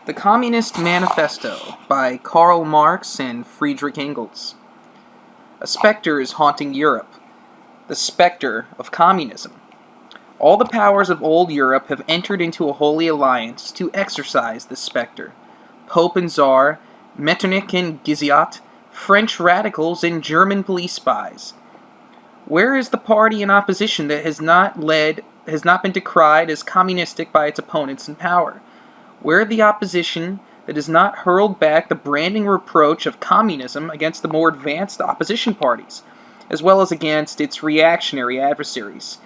The Communist Manifesto by Karl Marx and Friedrich Engels. A specter is haunting Europe, the specter of communism. All the powers of old Europe have entered into a holy alliance to exorcise this specter. Pope and Tsar, Metternich and Guizot, French radicals and German police spies. Where is the party in opposition that has not been decried as communistic by its opponents in power? Where the opposition that has not hurled back the branding reproach of communism against the more advanced opposition parties, as well as against its reactionary adversaries?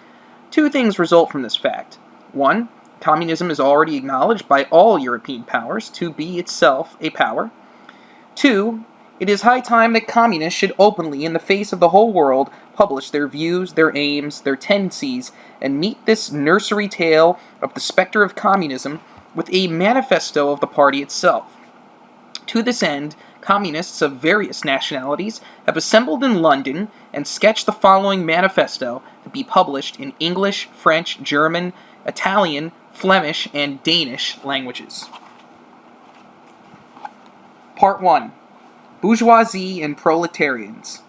Two things result from this fact. One, communism is already acknowledged by all European powers to be itself a power. Two, it is high time that communists should openly, in the face of the whole world, publish their views, their aims, their tendencies, and meet this nursery tale of the specter of communism with a manifesto of the party itself. To this end, communists of various nationalities have assembled in London and sketched the following manifesto to be published in English, French, German, Italian, Flemish, and Danish languages. Part 1. Bourgeoisie and Proletarians.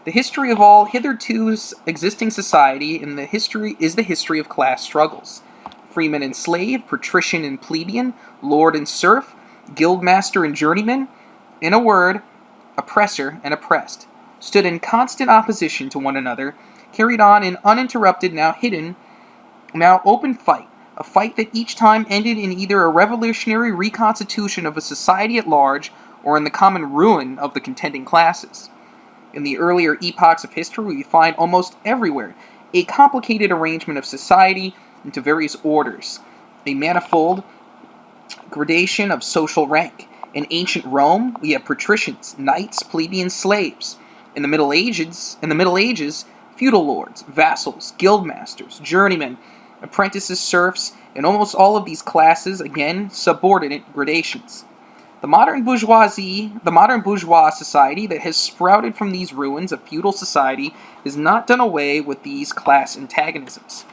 The history of all hitherto existing society is the history of class struggles. Freeman and slave, patrician and plebeian, lord and serf, guildmaster and journeyman, in a word, oppressor and oppressed, stood in constant opposition to one another, carried on an uninterrupted, now hidden, now open fight, a fight that each time ended in either a revolutionary reconstitution of a society at large or in the common ruin of the contending classes. In the earlier epochs of history, we find almost everywhere a complicated arrangement of society into various orders, a manifold gradation of social rank. In ancient Rome, we have patricians, knights, plebeians, slaves. In the Middle Ages, feudal lords, vassals, guildmasters, journeymen, apprentices, serfs, and almost all of these classes, again, subordinate gradations. The modern bourgeois society that has sprouted from these ruins of feudal society has not done away with these class antagonisms.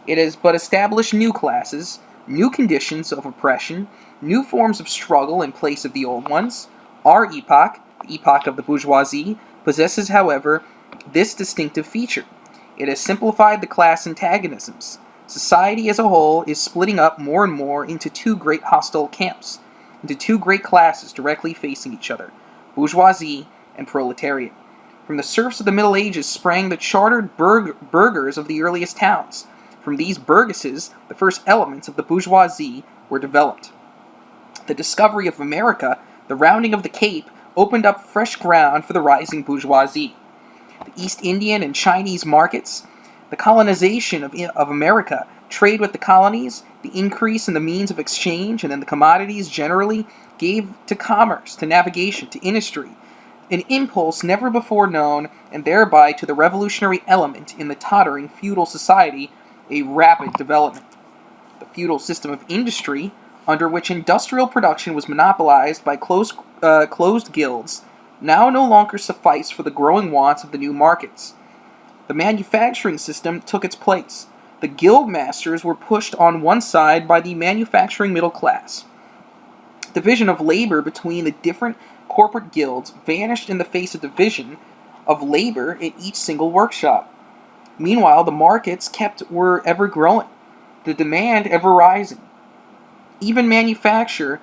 It has but established new classes, new conditions of oppression, new forms of struggle in place of the old ones. Our epoch, the epoch of the bourgeoisie, possesses, however, this distinctive feature. It has simplified the class antagonisms. Society as a whole is splitting up more and more into two great hostile camps, into two great classes directly facing each other, bourgeoisie and proletariat. From the serfs of the Middle Ages sprang the chartered burghers of the earliest towns. From these burgesses, the first elements of the bourgeoisie were developed. The discovery of America, the rounding of the Cape, opened up fresh ground for the rising bourgeoisie. The East Indian and Chinese markets, the colonization of America, trade with the colonies, the increase in the means of exchange and in the commodities generally gave to commerce, to navigation, to industry, an impulse never before known, and thereby to the revolutionary element in the tottering feudal society, a rapid development. The feudal system of industry, under which industrial production was monopolized by closed guilds, now no longer sufficed for the growing wants of the new markets. The manufacturing system took its place. The guild masters were pushed on one side by the manufacturing middle class. Division of labor between the different corporate guilds vanished in the face of division of labor in each single workshop. Meanwhile, the markets were ever growing, the demand ever rising. Even manufacture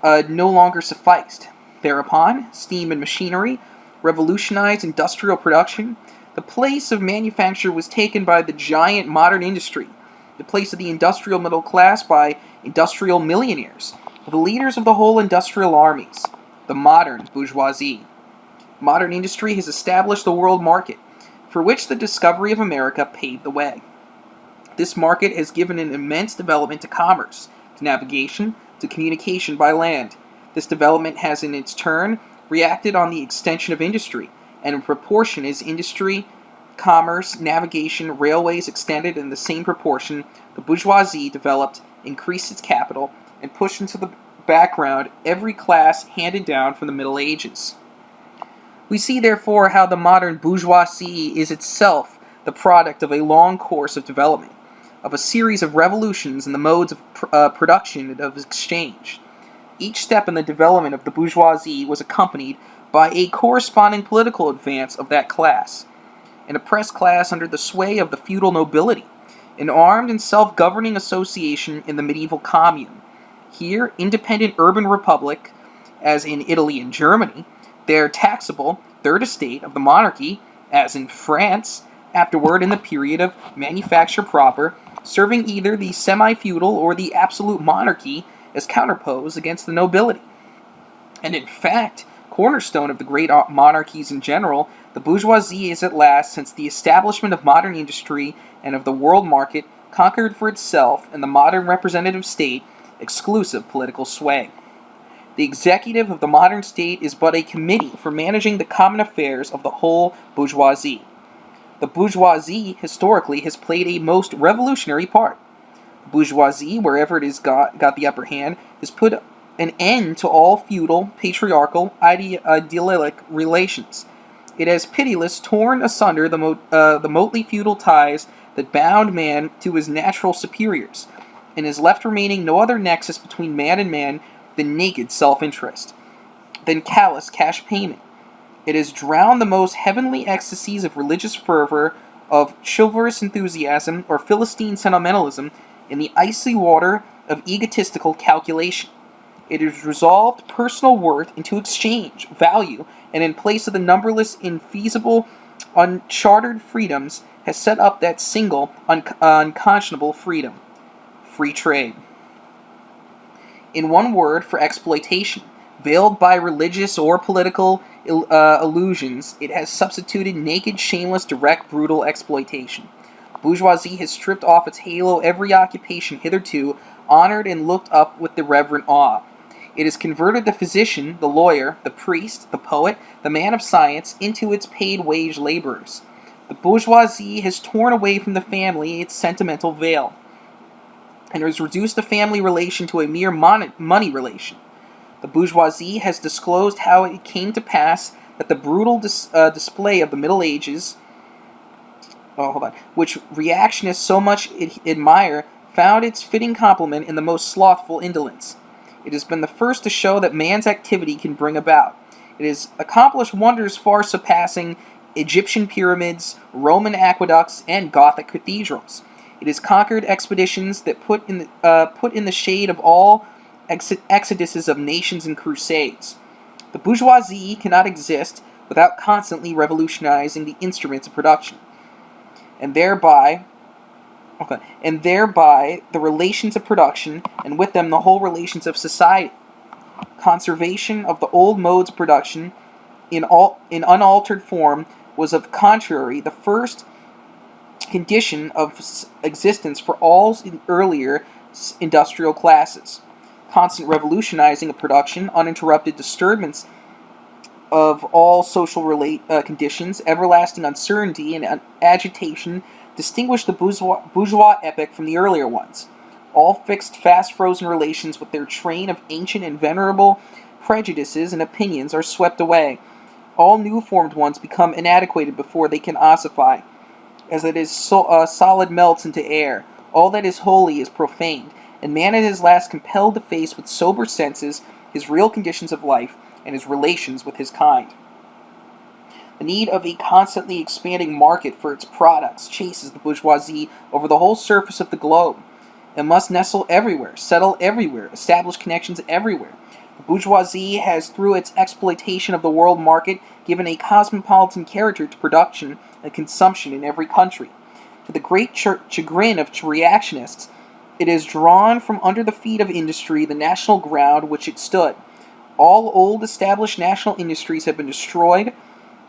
no longer sufficed. Thereupon, steam and machinery revolutionized industrial production. The place of manufacture was taken by the giant modern industry, the place of the industrial middle class by industrial millionaires, the leaders of the whole industrial armies, the modern bourgeoisie. Modern industry has established the world market, for which the discovery of America paved the way. This market has given an immense development to commerce, to navigation, to communication by land. This development has in its turn reacted on the extension of industry, and in proportion as industry, commerce, navigation, railways extended in the same proportion, the bourgeoisie developed, increased its capital, and pushed into the background every class handed down from the Middle Ages. We see, therefore, how the modern bourgeoisie is itself the product of a long course of development. of a series of revolutions in the modes of production and of exchange. Each step in the development of the bourgeoisie was accompanied by a corresponding political advance of that class, an oppressed class under the sway of the feudal nobility, an armed and self-governing association in the medieval commune. Here, independent urban republic, as in Italy and Germany, their taxable third estate of the monarchy, as in France, afterward in the period of manufacture proper, serving either the semi-feudal or the absolute monarchy as counterpose against the nobility. And in fact, cornerstone of the great monarchies in general, the bourgeoisie is at last, since the establishment of modern industry and of the world market, conquered for itself and the modern representative state exclusive political sway. The executive of the modern state is but a committee for managing the common affairs of the whole bourgeoisie. The bourgeoisie, historically, has played a most revolutionary part. The bourgeoisie, wherever it has got the upper hand, has put an end to all feudal, patriarchal, idyllic relations. It has pitiless torn asunder the motley feudal ties that bound man to his natural superiors, and has left remaining no other nexus between man and man than naked self-interest, than callous cash payment. It has drowned the most heavenly ecstasies of religious fervor, of chivalrous enthusiasm, or Philistine sentimentalism in the icy water of egotistical calculation. It has resolved personal worth into exchange, value, and in place of the numberless infeasible, unchartered freedoms, has set up that single, unconscionable freedom: free trade. In one word, for exploitation, veiled by religious or political illusions, it has substituted naked, shameless, direct, brutal exploitation. Bourgeoisie has stripped off its halo every occupation hitherto honored and looked up with the reverent awe. It has converted the physician, the lawyer, the priest, the poet, the man of science into its paid-wage laborers. The bourgeoisie has torn away from the family its sentimental veil, and has reduced the family relation to a mere money relation. The bourgeoisie has disclosed how it came to pass that the brutal display of the Middle Ages, which reactionists so much admire, found its fitting complement in the most slothful indolence. It has been the first to show that man's activity can bring about. It has accomplished wonders far surpassing Egyptian pyramids, Roman aqueducts, and Gothic cathedrals. It has conquered expeditions that put in the shade of all exoduses of nations and crusades. The bourgeoisie cannot exist without constantly revolutionizing the instruments of production, and thereby the relations of production, and with them the whole relations of society. Conservation of the old modes of production in unaltered form was of contrary the first condition of existence for all earlier industrial classes. Constant revolutionizing of production, uninterrupted disturbance of all social conditions, everlasting uncertainty and agitation distinguish the bourgeois epoch from the earlier ones. All fixed, fast-frozen relations with their train of ancient and venerable prejudices and opinions are swept away. All new-formed ones become inadequate before they can ossify. As it is solid melts into air, all that is holy is profaned, and man at his last compelled to face with sober senses his real conditions of life and his relations with his kind. The need of a constantly expanding market for its products chases the bourgeoisie over the whole surface of the globe. It must nestle everywhere, settle everywhere, establish connections everywhere. The bourgeoisie has, through its exploitation of the world market, given a cosmopolitan character to production and consumption in every country. To the great chagrin of reactionists, it has drawn from under the feet of industry the national ground which it stood. All old established national industries have been destroyed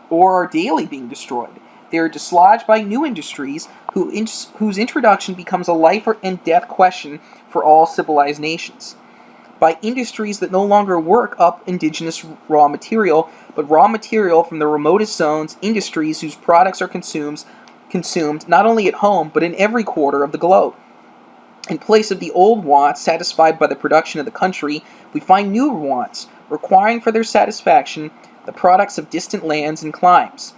or are daily being destroyed. They are dislodged by new industries whose introduction becomes a life and death question for all civilized nations. By industries that no longer work up indigenous raw material, but raw material from the remotest zones, industries whose products are consumed not only at home, but in every quarter of the globe. In place of the old wants satisfied by the production of the country, we find new wants, requiring for their satisfaction the products of distant lands and climes.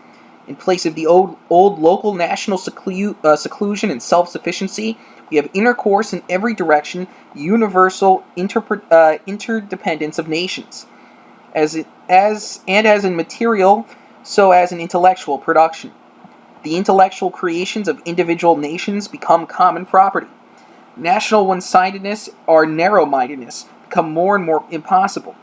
In place of the old local national seclusion and self-sufficiency, We have intercourse in every direction, universal interdependence of nations, as in material, so as in intellectual production. The intellectual creations of individual nations become common property. National one-sidedness or narrow-mindedness become more and more impossible.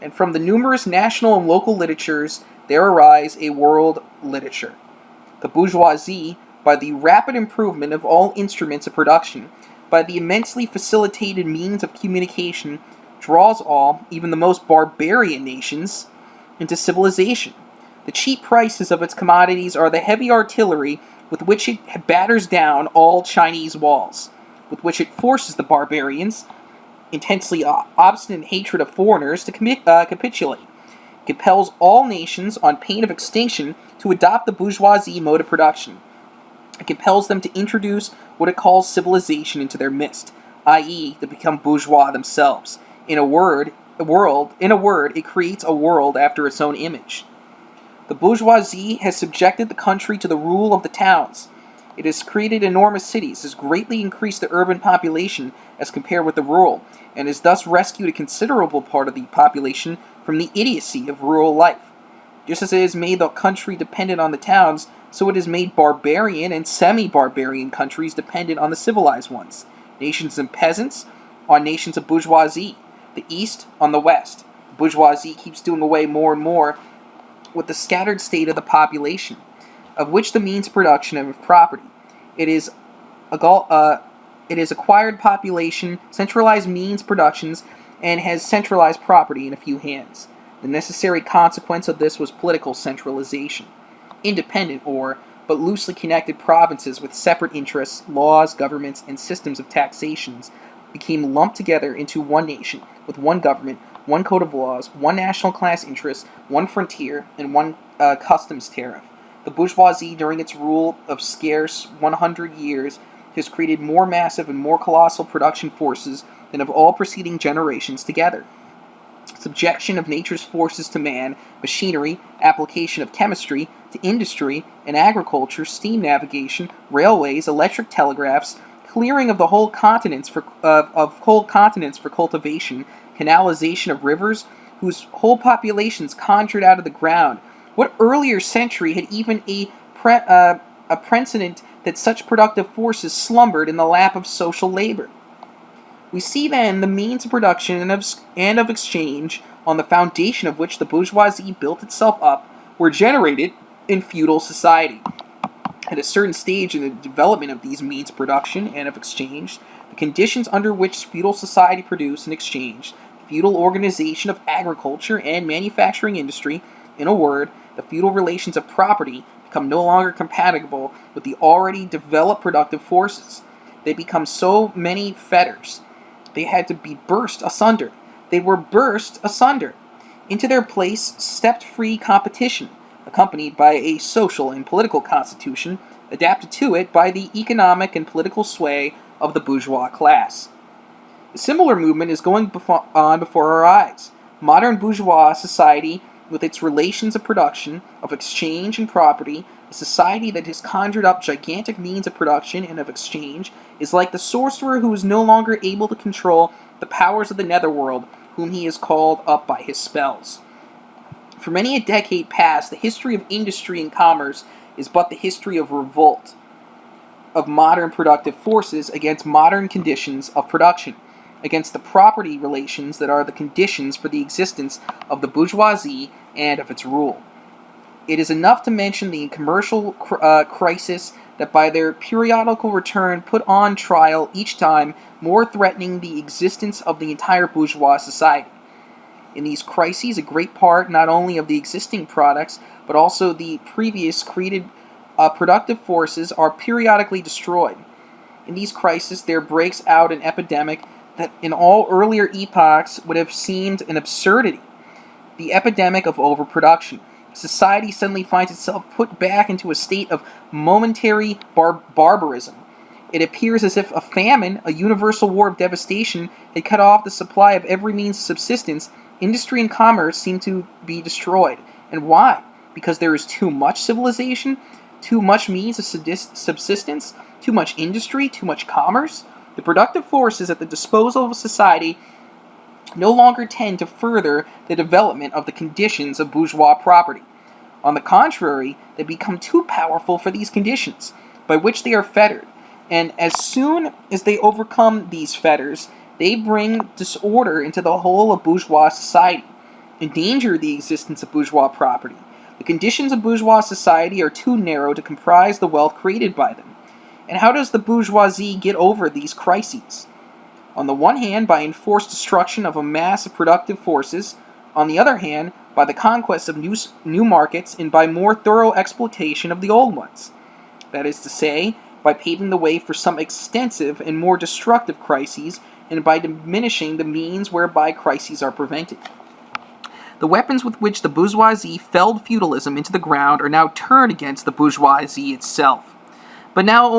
And from the numerous national and local literatures, there arise a world literature. The bourgeoisie, by the rapid improvement of all instruments of production, by the immensely facilitated means of communication, draws all, even the most barbarian nations, into civilization. The cheap prices of its commodities are the heavy artillery with which it batters down all Chinese walls, with which it forces the barbarians, intensely obstinate hatred of foreigners, to capitulate. It compels all nations, on pain of extinction, to adopt the bourgeoisie mode of production. It compels them to introduce what it calls civilization into their midst, i.e., to become bourgeois themselves. In a word, it creates a world after its own image. The bourgeoisie has subjected the country to the rule of the towns. It has created enormous cities, has greatly increased the urban population as compared with the rural, and has thus rescued a considerable part of the population from the idiocy of rural life. Just as it has made the country dependent on the towns, so it has made barbarian and semi-barbarian countries dependent on the civilized ones. Nations and peasants on nations of bourgeoisie. The East on the West. The bourgeoisie keeps doing away more and more with the scattered state of the population, of which the means of production and of property. It is acquired population, centralized means productions, and has centralized property in a few hands. The necessary consequence of this was political centralization. Independent but loosely connected provinces with separate interests, laws, governments, and systems of taxations became lumped together into one nation, with one government, one code of laws, one national class interest, one frontier, and one customs tariff. The bourgeoisie, during its rule of scarce 100 years, has created more massive and more colossal production forces than of all preceding generations together. Subjection of nature's forces to man, machinery, application of chemistry to industry and agriculture, steam navigation, railways, electric telegraphs, clearing of the whole continents for cultivation, canalization of rivers, whose whole populations conjured out of the ground. What earlier century had even a precedent that such productive forces slumbered in the lap of social labor? We see then the means of production and of exchange, on the foundation of which the bourgeoisie built itself up, were generated in feudal society. At a certain stage in the development of these means of production and of exchange, the conditions under which feudal society produced and exchanged, the feudal organization of agriculture and manufacturing industry, in a word, the feudal relations of property, become no longer compatible with the already developed productive forces. They become so many fetters. They had to be burst asunder. They were burst asunder. Into their place stepped free competition, accompanied by a social and political constitution, adapted to it by the economic and political sway of the bourgeois class. A similar movement is going on before our eyes. Modern bourgeois society, with its relations of production, of exchange and property, a society that has conjured up gigantic means of production and of exchange, is like the sorcerer who is no longer able to control the powers of the netherworld, whom he has called up by his spells. For many a decade past, the history of industry and commerce is but the history of revolt of modern productive forces against modern conditions of production, against the property relations that are the conditions for the existence of the bourgeoisie and of its rule. It is enough to mention the commercial crisis that by their periodical return put on trial each time more threatening the existence of the entire bourgeois society. In these crises, a great part not only of the existing products, but also the previous created productive forces are periodically destroyed. In these crises, there breaks out an epidemic that in all earlier epochs would have seemed an absurdity. The epidemic of overproduction. Society suddenly finds itself put back into a state of momentary barbarism. It appears as if a famine, a universal war of devastation, had cut off the supply of every means of subsistence. Industry and commerce seem to be destroyed. And why? Because there is too much civilization? Too much means of subsistence? too much industry, too much commerce. The productive forces at the disposal of society no longer tend to further the development of the conditions of bourgeois property. On the contrary, they become too powerful for these conditions, by which they are fettered, and as soon as they overcome these fetters, they bring disorder into the whole of bourgeois society, endanger the existence of bourgeois property. The conditions of bourgeois society are too narrow to comprise the wealth created by them. And how does the bourgeoisie get over these crises? On the one hand, by enforced destruction of a mass of productive forces. On the other hand, by the conquest of new markets and by more thorough exploitation of the old ones. That is to say, by paving the way for some extensive and more destructive crises, and by diminishing the means whereby crises are prevented. The weapons with which the bourgeoisie felled feudalism into the ground are now turned against the bourgeoisie itself. But not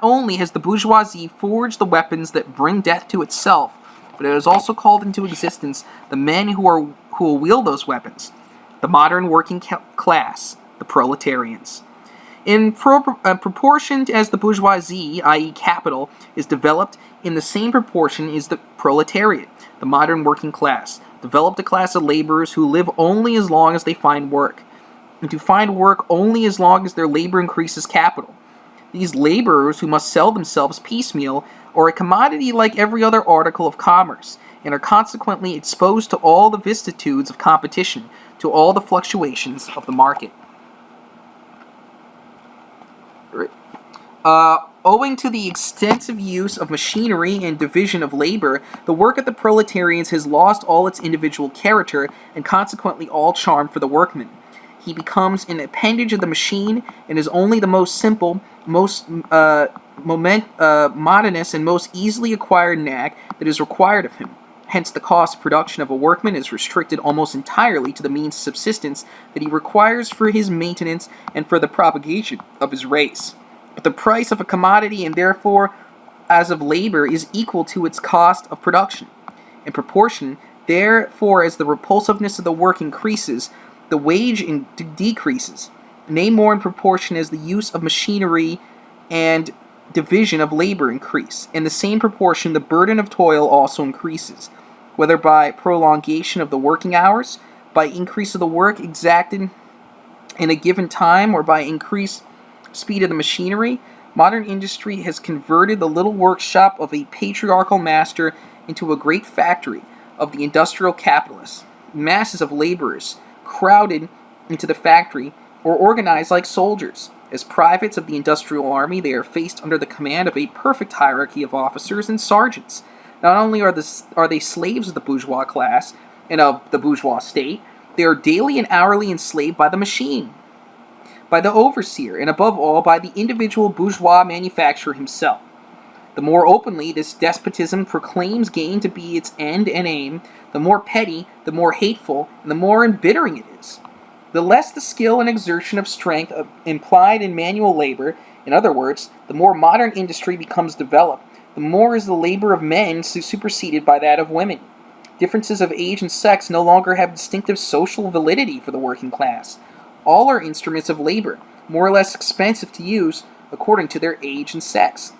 only has the bourgeoisie forged the weapons that bring death to itself, but it has also called into existence the men who will wield those weapons, the modern working class, the proletarians. In proportion as the bourgeoisie, i.e. capital, is developed, in the same proportion is the proletariat, the modern working class, developed a class of laborers who live only as long as they find work, and to find work only as long as their labor increases capital. These laborers, who must sell themselves piecemeal, are a commodity like every other article of commerce, and are consequently exposed to all the vicissitudes of competition, to all the fluctuations of the market. Owing to the extensive use of machinery and division of labor, the work of the proletarians has lost all its individual character and consequently all charm for the workman. He becomes an appendage of the machine and is only the most simple, most monotonous, and most easily acquired knack that is required of him. Hence the cost of production of a workman is restricted almost entirely to the means of subsistence that he requires for his maintenance and for the propagation of his race. But the price of a commodity, and therefore as of labor, is equal to its cost of production. In proportion, therefore, as the repulsiveness of the work increases, the wage decreases, nay more in proportion as the use of machinery and division of labor increase. In the same proportion, the burden of toil also increases, whether by prolongation of the working hours, by increase of the work exacted in a given time, or by increased speed of the machinery. Modern industry has converted the little workshop of a patriarchal master into a great factory of the industrial capitalist. Masses of laborers crowded into the factory or organized like soldiers. As privates of the industrial army, they are faced under the command of a perfect hierarchy of officers and sergeants. Not only are they slaves of the bourgeois class and of the bourgeois state, they are daily and hourly enslaved by the machine, by the overseer, and above all by the individual bourgeois manufacturer himself. The more openly this despotism proclaims gain to be its end and aim, the more petty, the more hateful, and the more embittering it is. The less the skill and exertion of strength implied in manual labor, in other words, the more modern industry becomes developed, the more is the labor of men superseded by that of women. Differences of age and sex no longer have distinctive social validity for the working class. All are instruments of labor, more or less expensive to use according to their age and sex.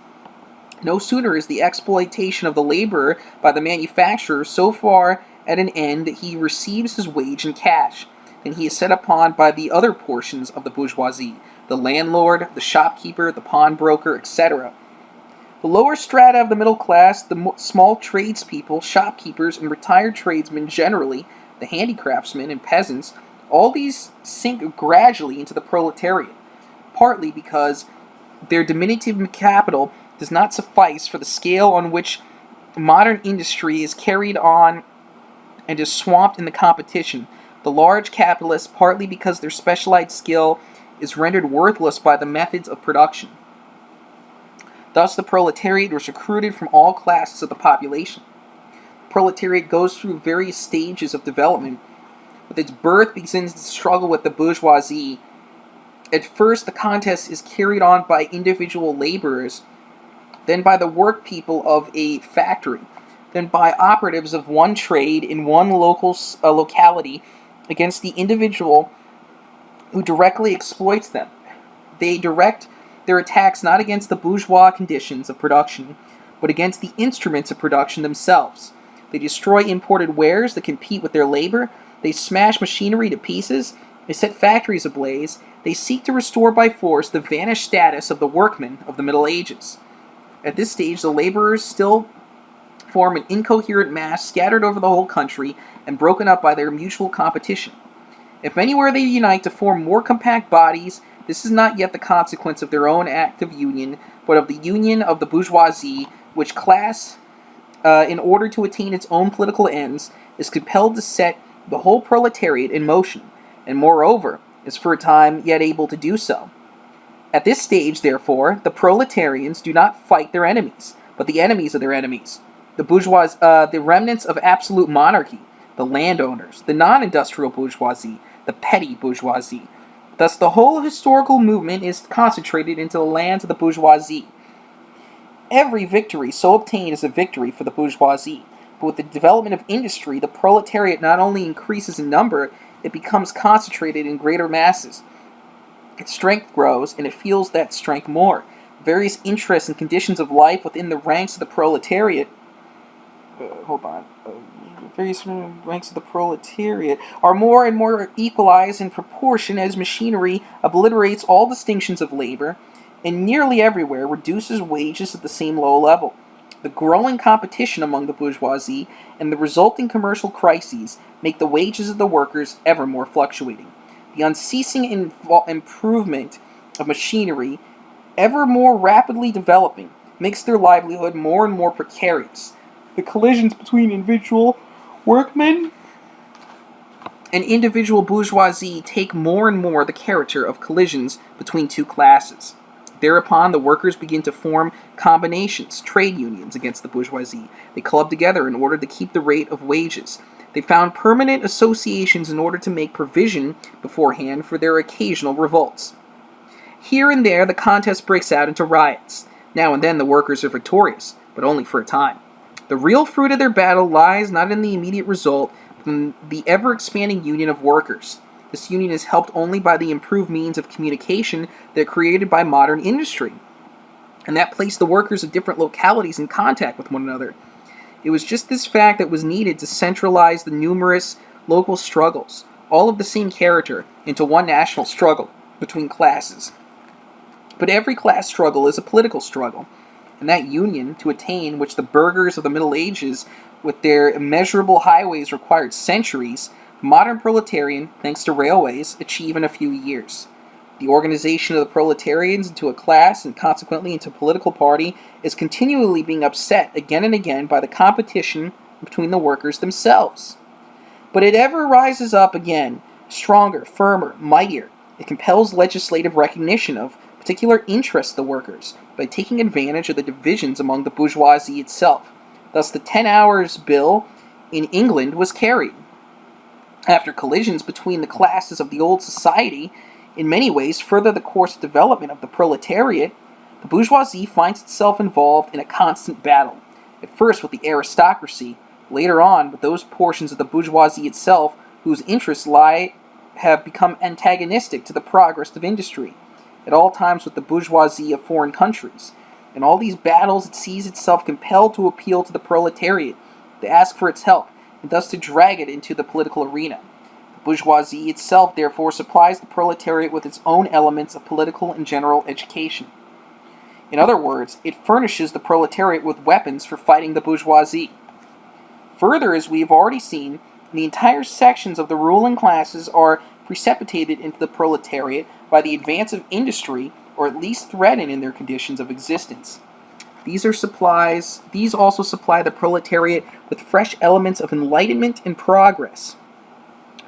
No sooner is the exploitation of the laborer by the manufacturer so far at an end that he receives his wage in cash, than he is set upon by the other portions of the bourgeoisie, the landlord, the shopkeeper, the pawnbroker, etc. The lower strata of the middle class, the small tradespeople, shopkeepers, and retired tradesmen generally, the handicraftsmen and peasants, all these sink gradually into the proletariat, partly because their diminutive capital does not suffice for the scale on which modern industry is carried on and is swamped in the competition. The large capitalists, partly because their specialized skill is rendered worthless by the methods of production. Thus the proletariat was recruited from all classes of the population. The proletariat goes through various stages of development. With its birth begins the struggle with the bourgeoisie. At first, the contest is carried on by individual laborers, then by the work people of a factory, then by operatives of one trade in one locality against the individual who directly exploits them. They direct their attacks not against the bourgeois conditions of production, but against the instruments of production themselves. They destroy imported wares that compete with their labor. They smash machinery to pieces. They set factories ablaze. They seek to restore by force the vanished status of the workmen of the Middle Ages. At this stage, the laborers still form an incoherent mass scattered over the whole country and broken up by their mutual competition. If anywhere they unite to form more compact bodies, this is not yet the consequence of their own act of union, but of the union of the bourgeoisie, which class, in order to attain its own political ends, is compelled to set the whole proletariat in motion, and moreover, is for a time yet able to do so. At this stage, therefore, the proletarians do not fight their enemies, but the enemies of their enemies. The remnants of absolute monarchy, the landowners, the non-industrial bourgeoisie, the petty bourgeoisie. Thus, the whole historical movement is concentrated into the lands of the bourgeoisie. Every victory so obtained is a victory for the bourgeoisie, but with the development of industry, the proletariat not only increases in number, it becomes concentrated in greater masses. Its strength grows, and it feels that strength more. Various interests and conditions of life within the ranks of the proletariat various ranks of the proletariat are more and more equalized in proportion as machinery obliterates all distinctions of labor, and nearly everywhere reduces wages at the same low level. The growing competition among the bourgeoisie and the resulting commercial crises make the wages of the workers ever more fluctuating. The unceasing improvement of machinery, ever more rapidly developing, makes their livelihood more and more precarious. The collisions between individual workmen and individual bourgeoisie take more and more the character of collisions between two classes. Thereupon, the workers begin to form combinations, trade unions against the bourgeoisie. They club together in order to keep the rate of wages. They found permanent associations in order to make provision beforehand for their occasional revolts. Here and there, the contest breaks out into riots. Now and then, the workers are victorious, but only for a time. The real fruit of their battle lies not in the immediate result, but in the ever-expanding union of workers. This union is helped only by the improved means of communication that are created by modern industry, and that place the workers of different localities in contact with one another. It was just this fact that was needed to centralize the numerous local struggles, all of the same character, into one national struggle between classes. But every class struggle is a political struggle, and that union, to attain which the burghers of the Middle Ages, with their immeasurable highways, required centuries, the modern proletarian, thanks to railways, achieve in a few years. The organization of the proletarians into a class and consequently into a political party is continually being upset again and again by the competition between the workers themselves. But it ever rises up again, stronger, firmer, mightier. It compels legislative recognition of particular interests of the workers by taking advantage of the divisions among the bourgeoisie itself. Thus the 10 Hours Bill in England was carried. After collisions between the classes of the old society in many ways further the course of development of the proletariat, the bourgeoisie finds itself involved in a constant battle, at first with the aristocracy, later on with those portions of the bourgeoisie itself whose interests have become antagonistic to the progress of industry, at all times with the bourgeoisie of foreign countries. In all these battles it sees itself compelled to appeal to the proletariat, to ask for its help, and thus to drag it into the political arena. The bourgeoisie itself therefore supplies the proletariat with its own elements of political and general education. In other words, it furnishes the proletariat with weapons for fighting the bourgeoisie. Further, as we have already seen, the entire sections of the ruling classes are precipitated into the proletariat by the advance of industry, or at least threatened in their conditions of existence. These also supply the proletariat with fresh elements of enlightenment and progress.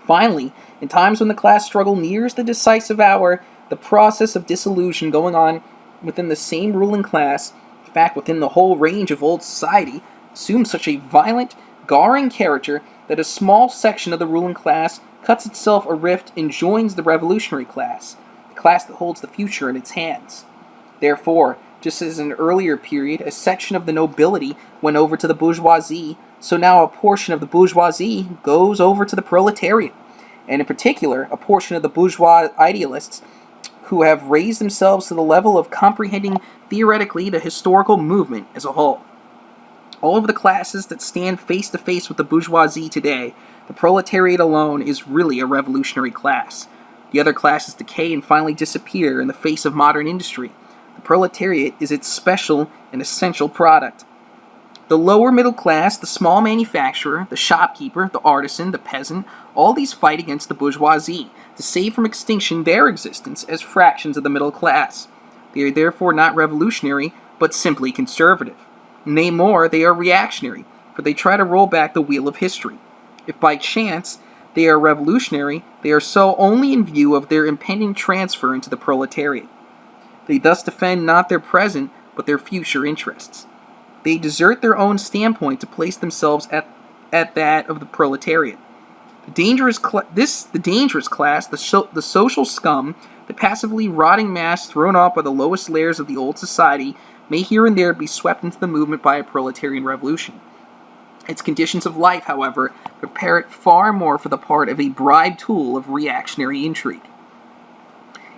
Finally, in times when the class struggle nears the decisive hour, the process of dissolution going on within the same ruling class, in fact within the whole range of old society, assumes such a violent, jarring character that a small section of the ruling class cuts itself a rift and joins the revolutionary class, the class that holds the future in its hands. Therefore, just as in an earlier period a section of the nobility went over to the bourgeoisie, so now a portion of the bourgeoisie goes over to the proletariat, and in particular a portion of the bourgeois idealists who have raised themselves to the level of comprehending theoretically the historical movement as a whole. All of the classes that stand face to face with the bourgeoisie today, the proletariat alone is really a revolutionary class. The other classes decay and finally disappear in the face of modern industry. The proletariat is its special and essential product. The lower middle class, the small manufacturer, the shopkeeper, the artisan, the peasant, all these fight against the bourgeoisie to save from extinction their existence as fractions of the middle class. They are therefore not revolutionary, but simply conservative. Nay more, they are reactionary, for they try to roll back the wheel of history. If by chance they are revolutionary, they are so only in view of their impending transfer into the proletariat. They thus defend not their present, but their future interests. They desert their own standpoint to place themselves at that of the proletariat. The dangerous class, the social scum, the passively rotting mass thrown off by the lowest layers of the old society, may here and there be swept into the movement by a proletarian revolution. Its conditions of life, however, prepare it far more for the part of a bribed tool of reactionary intrigue.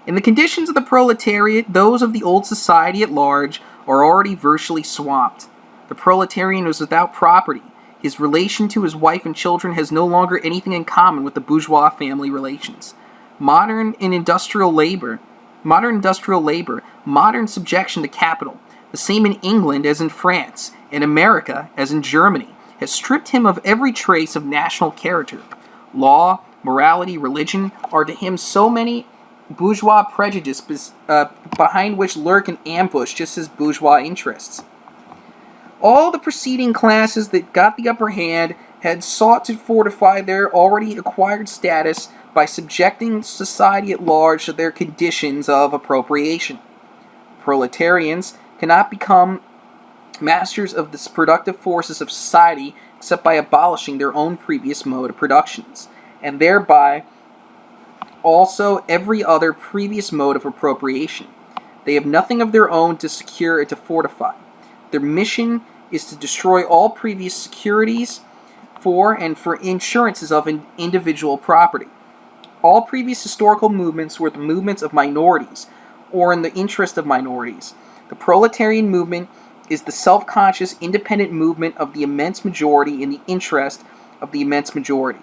In the conditions of the proletariat, those of the old society at large are already virtually swamped. The proletarian is without property. His relation to his wife and children has no longer anything in common with the bourgeois family relations. Modern industrial labor, modern subjection to capital, the same in England as in France, in America as in Germany, has stripped him of every trace of national character. Law, morality, religion are to him so many bourgeois prejudices behind which lurk in ambush just as bourgeois interests. All the preceding classes that got the upper hand had sought to fortify their already acquired status by subjecting society at large to their conditions of appropriation. Proletarians cannot become masters of the productive forces of society except by abolishing their own previous mode of productions, and thereby also every other previous mode of appropriation. They have nothing of their own to secure and to fortify. Their mission is to destroy all previous securities for insurances of individual property. All previous historical movements were the movements of minorities, or in the interest of minorities. The proletarian movement is the self-conscious, independent movement of the immense majority in the interest of the immense majority.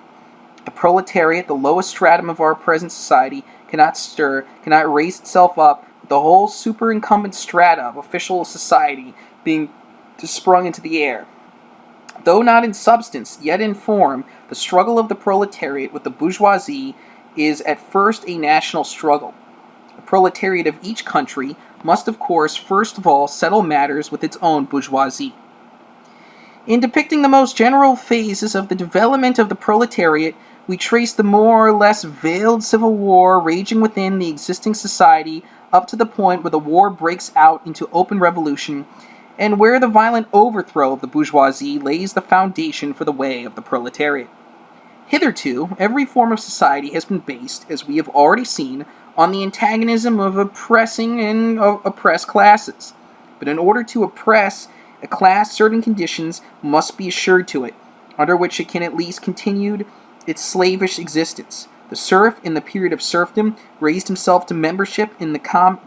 The proletariat, the lowest stratum of our present society, cannot raise itself up with the whole superincumbent strata of official society being sprung into the air. Though not in substance, yet in form, the struggle of the proletariat with the bourgeoisie is at first a national struggle. The proletariat of each country must, of course, first of all settle matters with its own bourgeoisie. In depicting the most general phases of the development of the proletariat, we trace the more or less veiled civil war raging within the existing society up to the point where the war breaks out into open revolution, and where the violent overthrow of the bourgeoisie lays the foundation for the way of the proletariat. Hitherto, every form of society has been based, as we have already seen, on the antagonism of oppressing and oppressed classes. But in order to oppress a class, certain conditions must be assured to it, under which it can at least continue its slavish existence. The serf, in the period of serfdom, raised himself to membership in the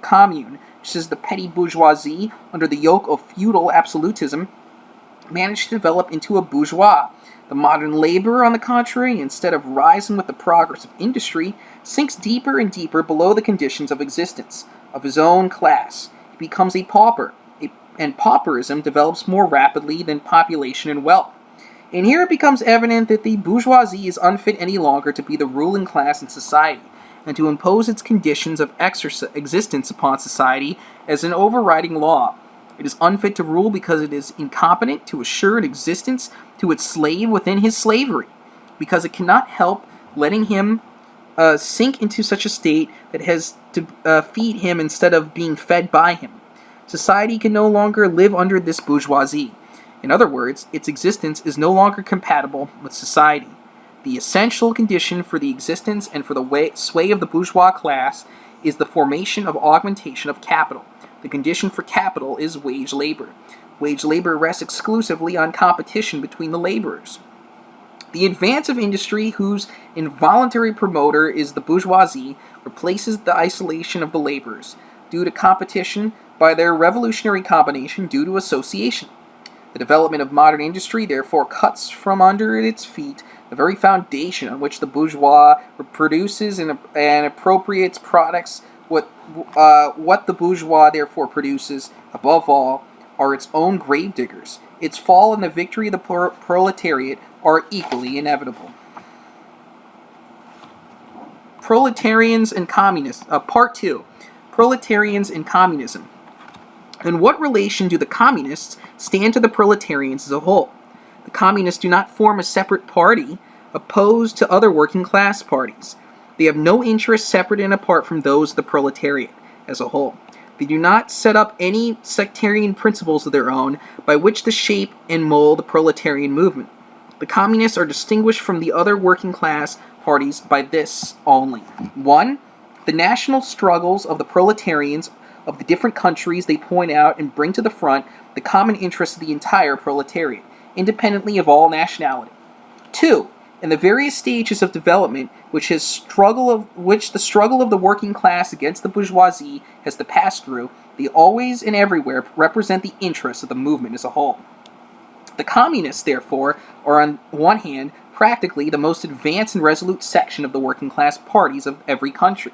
commune, just as the petty bourgeoisie, under the yoke of feudal absolutism, managed to develop into a bourgeois. The modern laborer, on the contrary, instead of rising with the progress of industry, sinks deeper and deeper below the conditions of existence of his own class. He becomes a pauper, and pauperism develops more rapidly than population and wealth. And here it becomes evident that the bourgeoisie is unfit any longer to be the ruling class in society, and to impose its conditions of existence upon society as an overriding law. It is unfit to rule because it is incompetent to assure an existence to its slave within his slavery, because it cannot help letting him sink into such a state that has to feed him instead of being fed by him. Society can no longer live under this bourgeoisie. In other words, its existence is no longer compatible with society. The essential condition for the existence and for the sway of the bourgeois class is the formation of augmentation of capital. The condition for capital is wage labor. Wage labor rests exclusively on competition between the laborers. The advance of industry, whose involuntary promoter is the bourgeoisie, replaces the isolation of the laborers, due to competition, by their revolutionary combination due to association. The development of modern industry therefore cuts from under its feet the very foundation on which the bourgeois produces and appropriates products. What the bourgeois therefore produces, above all, are its own gravediggers. Its fall and the victory of the proletariat are equally inevitable. Proletarians and Communists. Part 2. Proletarians and Communism. In what relation do the Communists stand to the proletarians as a whole? The Communists do not form a separate party opposed to other working class parties. They have no interests separate and apart from those of the proletariat as a whole. They do not set up any sectarian principles of their own by which to shape and mold the proletarian movement. The Communists are distinguished from the other working class parties by this only. 1. The national struggles of the proletarians of the different countries they point out and bring to the front the common interests of the entire proletariat, independently of all nationality. 2. In the various stages of development which the struggle of the working class against the bourgeoisie has to pass through, they always and everywhere represent the interests of the movement as a whole. The Communists, therefore, are on one hand practically the most advanced and resolute section of the working class parties of every country,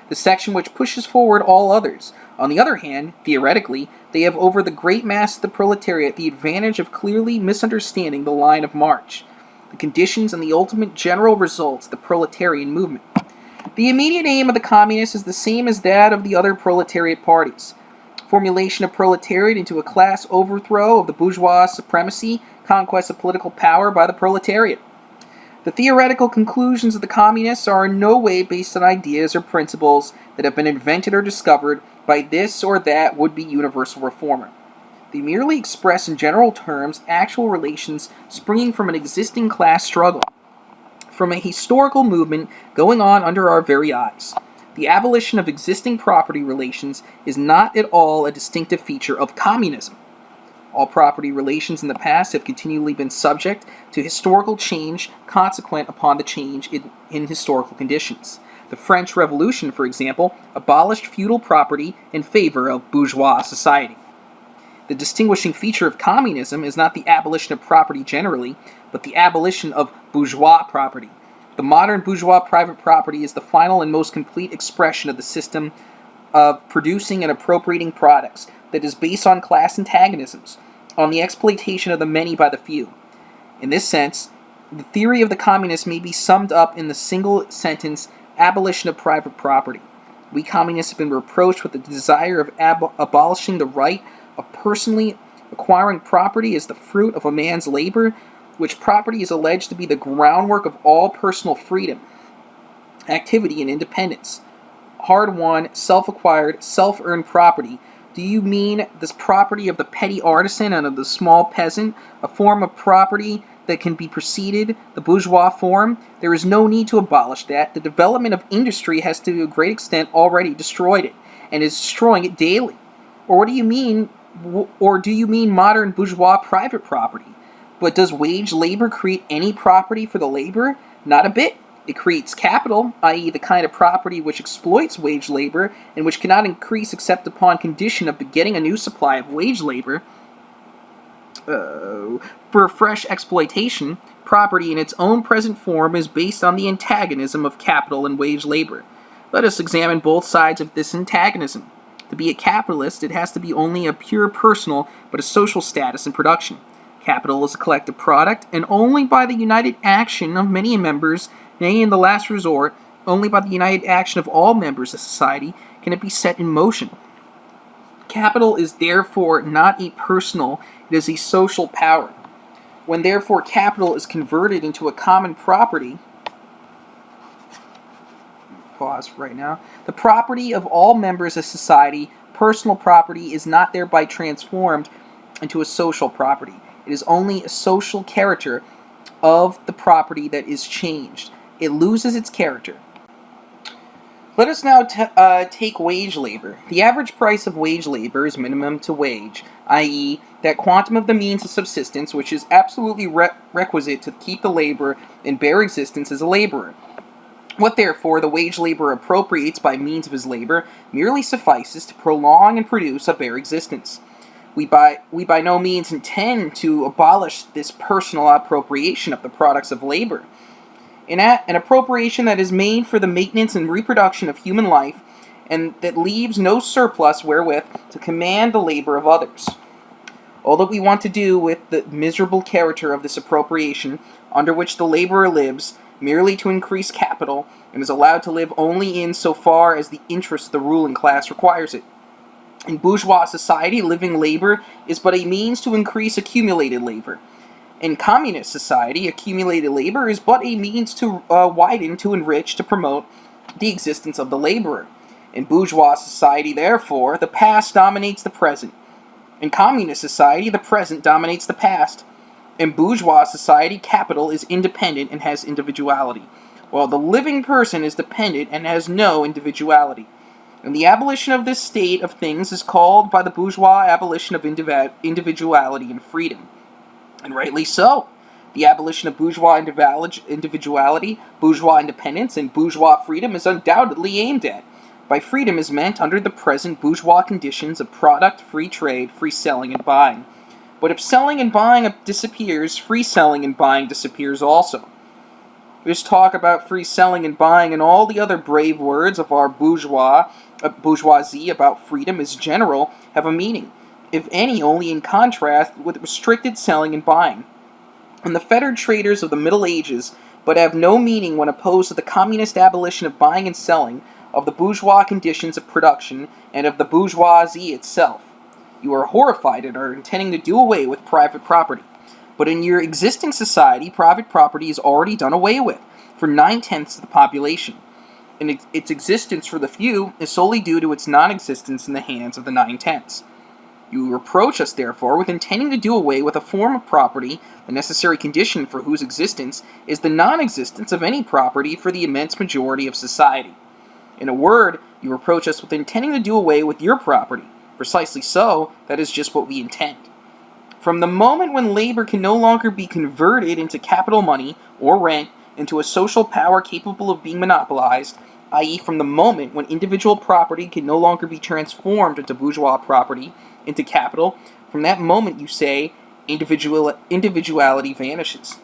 the section which pushes forward all others. On the other hand, theoretically, they have over the great mass of the proletariat the advantage of clearly misunderstanding the line of march, the conditions and the ultimate general results of the proletarian movement. The immediate aim of the Communists is the same as that of the other proletariat parties: formulation of proletariat into a class overthrow of the bourgeois supremacy, conquest of political power by the proletariat. The theoretical conclusions of the Communists are in no way based on ideas or principles that have been invented or discovered by this or that would-be universal reformer. They merely express in general terms actual relations springing from an existing class struggle, from a historical movement going on under our very eyes. The abolition of existing property relations is not at all a distinctive feature of communism. All property relations in the past have continually been subject to historical change consequent upon the change in historical conditions. The French Revolution, for example, abolished feudal property in favor of bourgeois society. The distinguishing feature of communism is not the abolition of property generally, but the abolition of bourgeois property. The modern bourgeois private property is the final and most complete expression of the system of producing and appropriating products that is based on class antagonisms, on the exploitation of the many by the few. In this sense, the theory of the communists may be summed up in the single sentence, abolition of private property. We communists have been reproached with the desire of abolishing the right of personally acquiring property as the fruit of a man's labor, which property is alleged to be the groundwork of all personal freedom, activity, and independence. Hard-won, self-acquired, self-earned property. Do you mean this property of the petty artisan and of the small peasant, a form of property that can be preceded, the bourgeois form? There is no need to abolish that. The development of industry has to a great extent already destroyed it, and is destroying it daily. Or do you mean modern bourgeois private property? But does wage labor create any property for the laborer? Not a bit. It creates capital, i.e. the kind of property which exploits wage labor and which cannot increase except upon condition of begetting a new supply of wage labor. For fresh exploitation, property in its own present form is based on the antagonism of capital and wage labor. Let us examine both sides of this antagonism. To be a capitalist, it has to be only a pure personal but a social status in production. Capital is a collective product, and only by the united action of many members, nay, in the last resort, only by the united action of all members of society, can it be set in motion. Capital is therefore not a personal, it is a social power. When therefore capital is converted into a common property, pause right now, the property of all members of society, personal property is not thereby transformed into a social property. It is only a social character of the property that is changed. It loses its character. Let us now take wage labor. The average price of wage labor is minimum to wage, i.e., that quantum of the means of subsistence which is absolutely requisite to keep the laborer in bare existence as a laborer. What, therefore, the wage laborer appropriates by means of his labor merely suffices to prolong and produce a bare existence. We by no means intend to abolish this personal appropriation of the products of labor. An appropriation that is made for the maintenance and reproduction of human life, and that leaves no surplus wherewith to command the labor of others. All that we want to do with the miserable character of this appropriation, under which the laborer lives, merely to increase capital, and is allowed to live only in so far as the interest of the ruling class requires it. In bourgeois society, living labor is but a means to increase accumulated labor. In communist society, accumulated labor is but a means to widen, to enrich, to promote the existence of the laborer. In bourgeois society, therefore, the past dominates the present. In communist society, the present dominates the past. In bourgeois society, capital is independent and has individuality, while the living person is dependent and has no individuality. And the abolition of this state of things is called by the bourgeois abolition of individuality and freedom. And rightly so. The abolition of bourgeois individuality, bourgeois independence, and bourgeois freedom is undoubtedly aimed at. By freedom is meant under the present bourgeois conditions of product, free trade, free selling and buying. But if selling and buying disappears, free selling and buying disappears also. We just talk about free selling and buying, and all the other brave words of our bourgeoisie about freedom as general have a meaning, if any only in contrast with restricted selling and buying. And the fettered traders of the Middle Ages but have no meaning when opposed to the communist abolition of buying and selling, of the bourgeois conditions of production, and of the bourgeoisie itself. You are horrified and are intending to do away with private property. But in your existing society, private property is already done away with for 9/10 of the population. And its existence for the few is solely due to its non-existence in the hands of the 9/10. You reproach us, therefore, with intending to do away with a form of property, the necessary condition for whose existence is the non-existence of any property for the immense majority of society. In a word, you reproach us with intending to do away with your property. Precisely so, that is just what we intend. From the moment when labor can no longer be converted into capital money or rent, into a social power capable of being monopolized, i.e. from the moment when individual property can no longer be transformed into bourgeois property, into capital, from that moment, you say, individuality vanishes.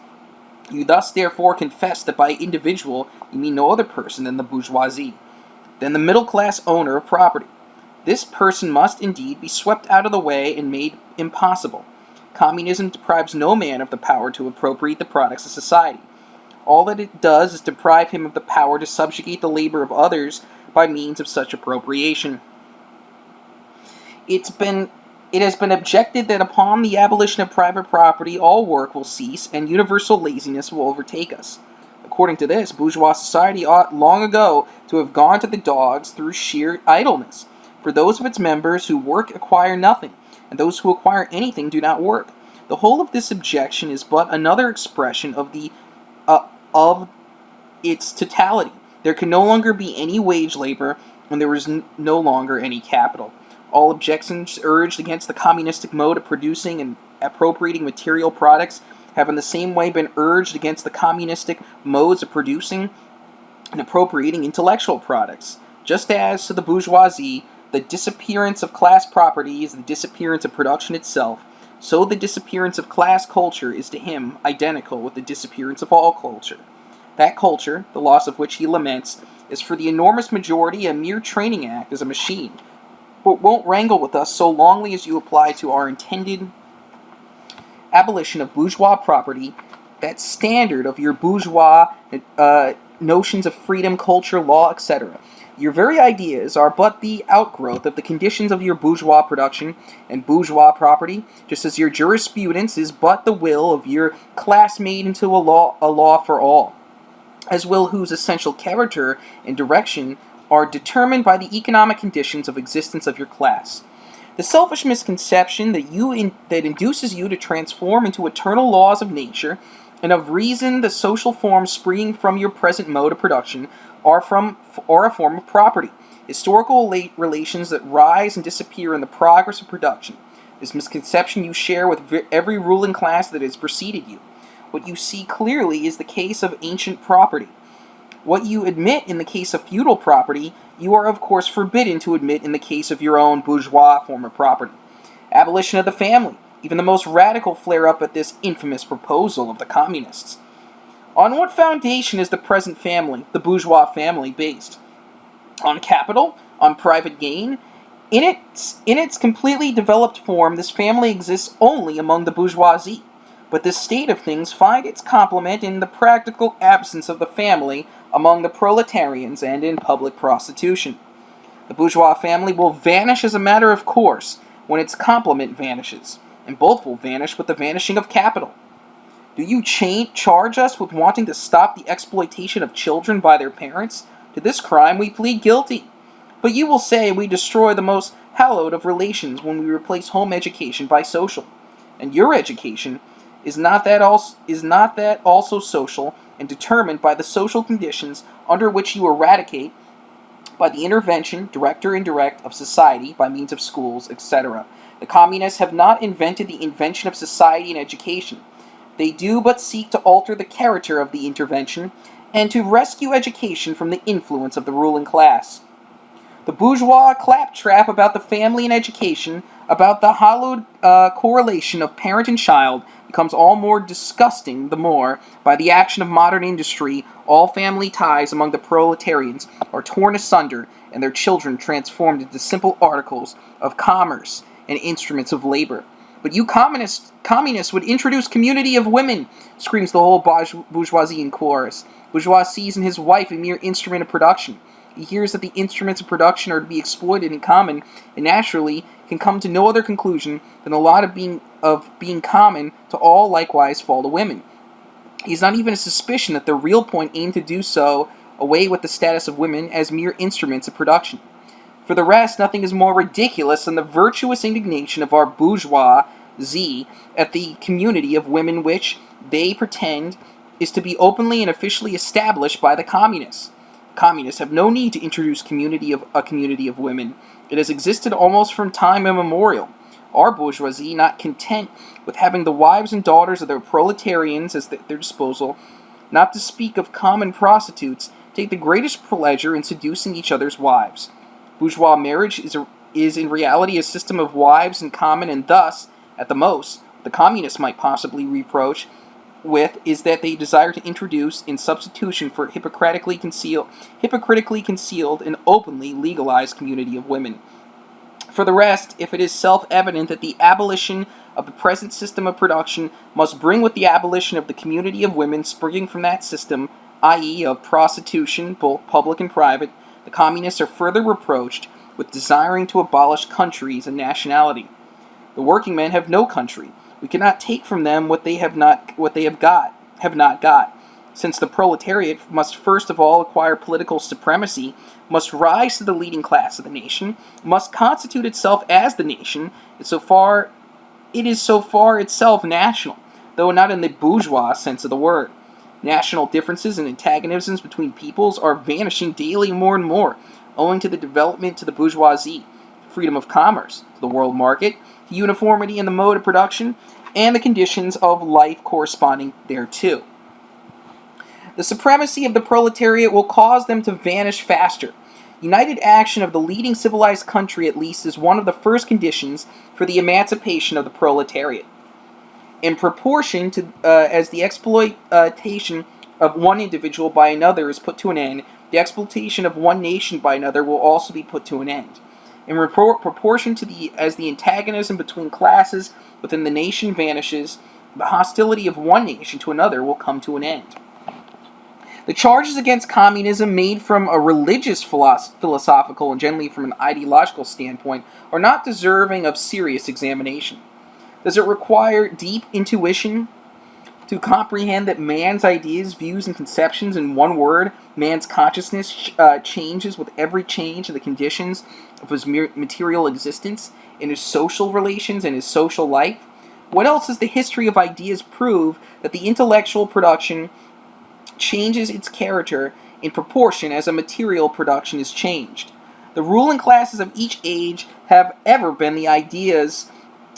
You thus therefore confess that by individual you mean no other person than the bourgeoisie, than the middle-class owner of property. This person must indeed be swept out of the way and made impossible. Communism deprives no man of the power to appropriate the products of society. All that it does is deprive him of the power to subjugate the labor of others by means of such appropriation. It has been objected that upon the abolition of private property, all work will cease and universal laziness will overtake us. According to this, bourgeois society ought long ago to have gone to the dogs through sheer idleness. For those of its members who work acquire nothing, and those who acquire anything do not work. The whole of this objection is but another expression of its totality. There can no longer be any wage labor, and there is no longer any capital. All objections urged against the communistic mode of producing and appropriating material products have in the same way been urged against the communistic modes of producing and appropriating intellectual products. Just as to the bourgeoisie, the disappearance of class property is the disappearance of production itself, so the disappearance of class culture is to him identical with the disappearance of all culture. That culture, the loss of which he laments, is for the enormous majority a mere training act as a machine, but won't wrangle with us so longly as you apply to our intended abolition of bourgeois property that standard of your bourgeois notions of freedom, culture, law, etc. Your very ideas are but the outgrowth of the conditions of your bourgeois production and bourgeois property, just as your jurisprudence is but the will of your class made into a law for all, as will whose essential character and direction are determined by the economic conditions of existence of your class. The selfish misconception that induces you to transform into eternal laws of nature and of reason the social forms springing from your present mode of production are a form of property, historical relations that rise and disappear in the progress of production. This misconception you share with every ruling class that has preceded you. What you see clearly is the case of ancient property. What you admit in the case of feudal property, you are of course forbidden to admit in the case of your own bourgeois form of property. Abolition of the family, even the most radical flare-up at this infamous proposal of the communists. On what foundation is the present family, the bourgeois family, based? On capital? On private gain? In its completely developed form, this family exists only among the bourgeoisie. But this state of things finds its complement in the practical absence of the family among the proletarians and in public prostitution. The bourgeois family will vanish as a matter of course when its complement vanishes, and both will vanish with the vanishing of capital. Do you charge us with wanting to stop the exploitation of children by their parents? To this crime we plead guilty. But you will say we destroy the most hallowed of relations when we replace home education by social. And your education is not that also social and determined by the social conditions under which you eradicate by the intervention, direct or indirect, of society by means of schools, etc. The communists have not invented the invention of society and education. They do but seek to alter the character of the intervention and to rescue education from the influence of the ruling class. The bourgeois claptrap about the family and education, about the hollowed correlation of parent and child, becomes all more disgusting the more, by the action of modern industry, all family ties among the proletarians are torn asunder and their children transformed into simple articles of commerce and instruments of labor. But you communists would introduce community of women, screams the whole bourgeoisie in chorus. Bourgeois sees in his wife a mere instrument of production. He hears that the instruments of production are to be exploited in common, and naturally can come to no other conclusion than the lot of being common to all likewise fall to women. He has not even a suspicion that the real point aimed to do so away with the status of women as mere instruments of production. For the rest, nothing is more ridiculous than the virtuous indignation of our bourgeoisie at the community of women which, they pretend, is to be openly and officially established by the communists. Communists have no need to introduce a community of women. It has existed almost from time immemorial. Our bourgeoisie, not content with having the wives and daughters of their proletarians at their disposal, not to speak of common prostitutes, take the greatest pleasure in seducing each other's wives. Bourgeois marriage is in reality a system of wives in common, and thus, at the most, the communists might possibly reproach with is that they desire to introduce in substitution for hypocritically concealed and openly legalized community of women. For the rest, if it is self-evident that the abolition of the present system of production must bring with the abolition of the community of women springing from that system, i.e. of prostitution, both public and private, the communists are further reproached with desiring to abolish countries and nationality. The working men have no country. We cannot take from them what they have not got. Since the proletariat must first of all acquire political supremacy, must rise to the leading class of the nation, must constitute itself as the nation, it is so far itself national, though not in the bourgeois sense of the word. National differences and antagonisms between peoples are vanishing daily more and more, owing to the development to the bourgeoisie, freedom of commerce, to the world market, to uniformity in the mode of production, and the conditions of life corresponding thereto. The supremacy of the proletariat will cause them to vanish faster. United action of the leading civilized country, at least, is one of the first conditions for the emancipation of the proletariat. In proportion to as the exploitation of one individual by another is put to an end, the exploitation of one nation by another will also be put to an end. In proportion to as the antagonism between classes within the nation vanishes, the hostility of one nation to another will come to an end. The charges against communism made from a religious, philosophical, and generally from an ideological standpoint are not deserving of serious examination. Does it require deep intuition to comprehend that man's ideas, views, and conceptions, in one word, man's consciousness changes with every change in the conditions of his material existence, in his social relations, and his social life? What else does the history of ideas prove that the intellectual production changes its character in proportion as a material production is changed? The ruling classes of each age have ever been the ideas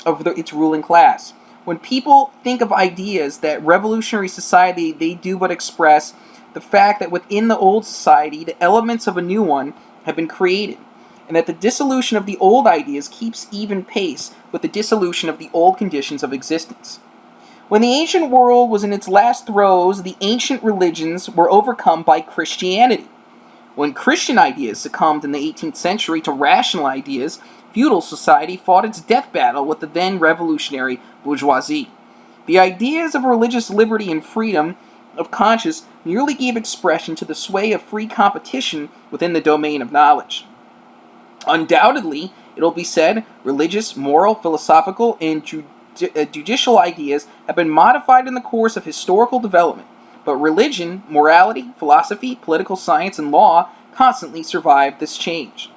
of its ruling class. When people think of ideas that revolutionary society, they do but express the fact that within the old society, the elements of a new one have been created, and that the dissolution of the old ideas keeps even pace with the dissolution of the old conditions of existence. When the ancient world was in its last throes, the ancient religions were overcome by Christianity. When Christian ideas succumbed in the 18th century to rational ideas, feudal society fought its death battle with the then revolutionary bourgeoisie. The ideas of religious liberty and freedom of conscience merely gave expression to the sway of free competition within the domain of knowledge. Undoubtedly, it will be said, religious, moral, philosophical, and judicial ideas have been modified in the course of historical development, but religion, morality, philosophy, political science, and law constantly survive this change.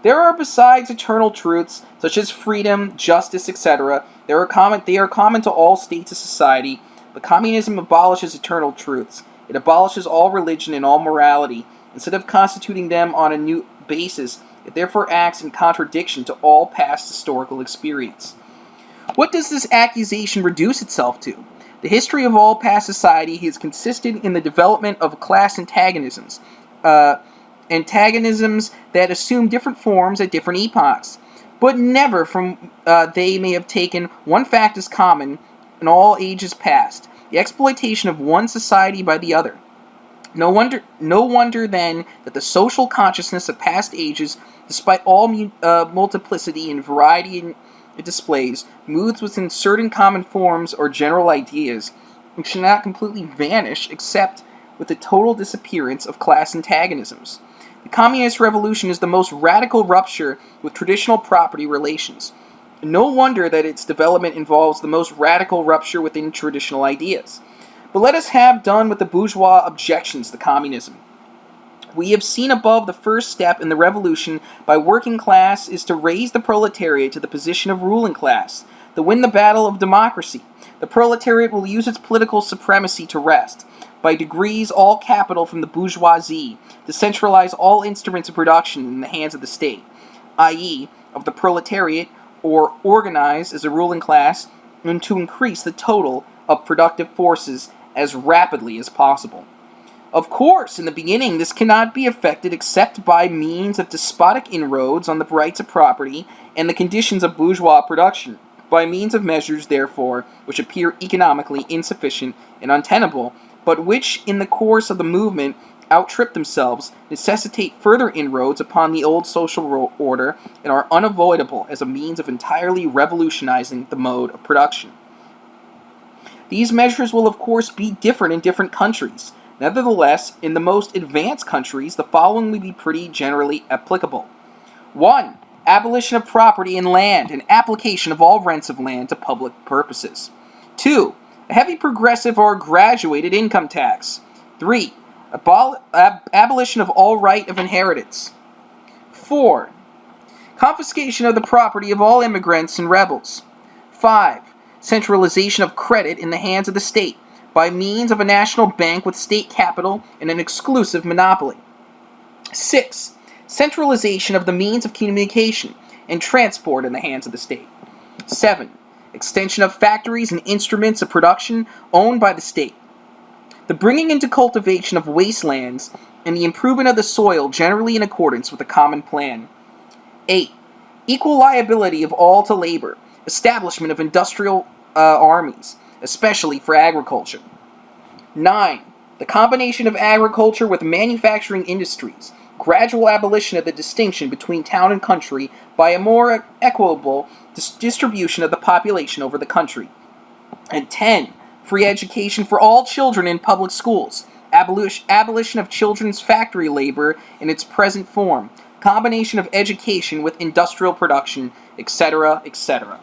There are, besides eternal truths, such as freedom, justice, etc., they are common to all states of society, but communism abolishes eternal truths. It abolishes all religion and all morality. Instead of constituting them on a new basis, it therefore acts in contradiction to all past historical experience. What does this accusation reduce itself to? The history of all past society has consisted in the development of class antagonisms that assume different forms at different epochs, but never from they may have taken one fact as common in all ages past, the exploitation of one society by the other. No wonder then that the social consciousness of past ages, despite all multiplicity and variety it displays, moves within certain common forms or general ideas, which should not completely vanish except with the total disappearance of class antagonisms. The communist revolution is the most radical rupture with traditional property relations. No wonder that its development involves the most radical rupture within traditional ideas. But let us have done with the bourgeois objections to communism. We have seen above the first step in the revolution by working class is to raise the proletariat to the position of ruling class, to win the battle of democracy. The proletariat will use its political supremacy to wrest, by degrees, all capital from the bourgeoisie, to centralize all instruments of production in the hands of the state, i.e., of the proletariat, or organize as a ruling class, and to increase the total of productive forces as rapidly as possible. Of course, in the beginning, this cannot be effected except by means of despotic inroads on the rights of property and the conditions of bourgeois production, by means of measures, therefore, which appear economically insufficient and untenable, but which, in the course of the movement, outstrip themselves, necessitate further inroads upon the old social order, and are unavoidable as a means of entirely revolutionizing the mode of production. These measures will, of course, be different in different countries. Nevertheless, in the most advanced countries, the following will be pretty generally applicable. 1. Abolition of property in land and application of all rents of land to public purposes. 2. A heavy progressive or graduated income tax. 3. Abolition of all right of inheritance. 4. Confiscation of the property of all immigrants and rebels. 5. Centralization of credit in the hands of the state, by means of a national bank with state capital and an exclusive monopoly. 6. Centralization of the means of communication and transport in the hands of the state. 7. Extension of factories and instruments of production owned by the state. The bringing into cultivation of wastelands and the improvement of the soil generally in accordance with the common plan. 8. Equal liability of all to labor. Establishment of industrial armies, especially for agriculture. 9. The combination of agriculture with manufacturing industries. Gradual abolition of the distinction between town and country by a more equitable distribution of the population over the country. And 10. Free education for all children in public schools. Abolition of children's factory labor in its present form. Combination of education with industrial production, etc., etc.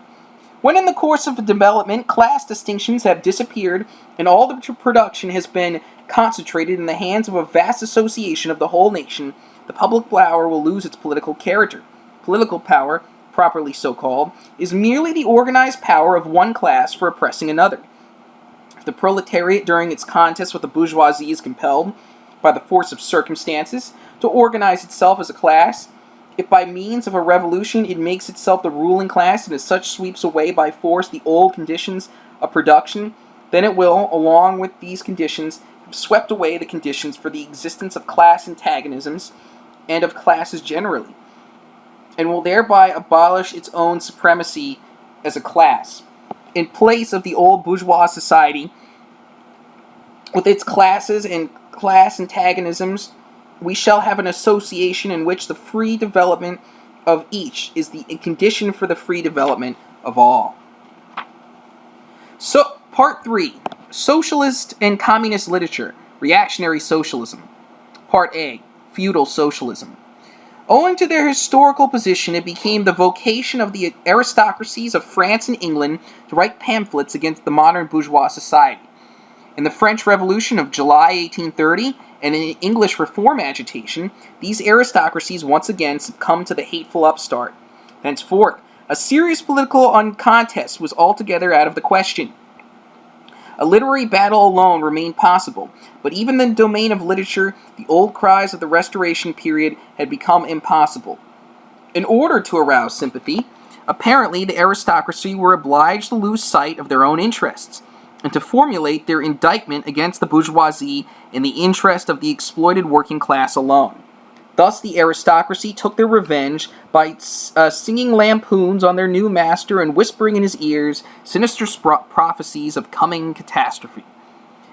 When in the course of development, class distinctions have disappeared and all the production has been concentrated in the hands of a vast association of the whole nation, the public power will lose its political character. Political power, properly so called, is merely the organized power of one class for oppressing another. If the proletariat during its contest with the bourgeoisie is compelled, by the force of circumstances, to organize itself as a class, If by means of a revolution it makes itself the ruling class and as such sweeps away by force the old conditions of production, then it will, along with these conditions, have swept away the conditions for the existence of class antagonisms and of classes generally, and will thereby abolish its own supremacy as a class. In place of the old bourgeois society, with its classes and class antagonisms, we shall have an association in which the free development of each is the condition for the free development of all. So, Part 3. Socialist and Communist Literature, Reactionary Socialism. Part A. Feudal Socialism. Owing to their historical position, it became the vocation of the aristocracies of France and England to write pamphlets against the modern bourgeois society. In the French Revolution of July 1830 and in English reform agitation, these aristocracies once again succumbed to the hateful upstart. Henceforth, a serious political contest was altogether out of the question. A literary battle alone remained possible, but even in the domain of literature, the old cries of the Restoration period had become impossible. In order to arouse sympathy, apparently the aristocracy were obliged to lose sight of their own interests, and to formulate their indictment against the bourgeoisie in the interest of the exploited working class alone. Thus the aristocracy took their revenge by singing lampoons on their new master and whispering in his ears sinister prophecies of coming catastrophe.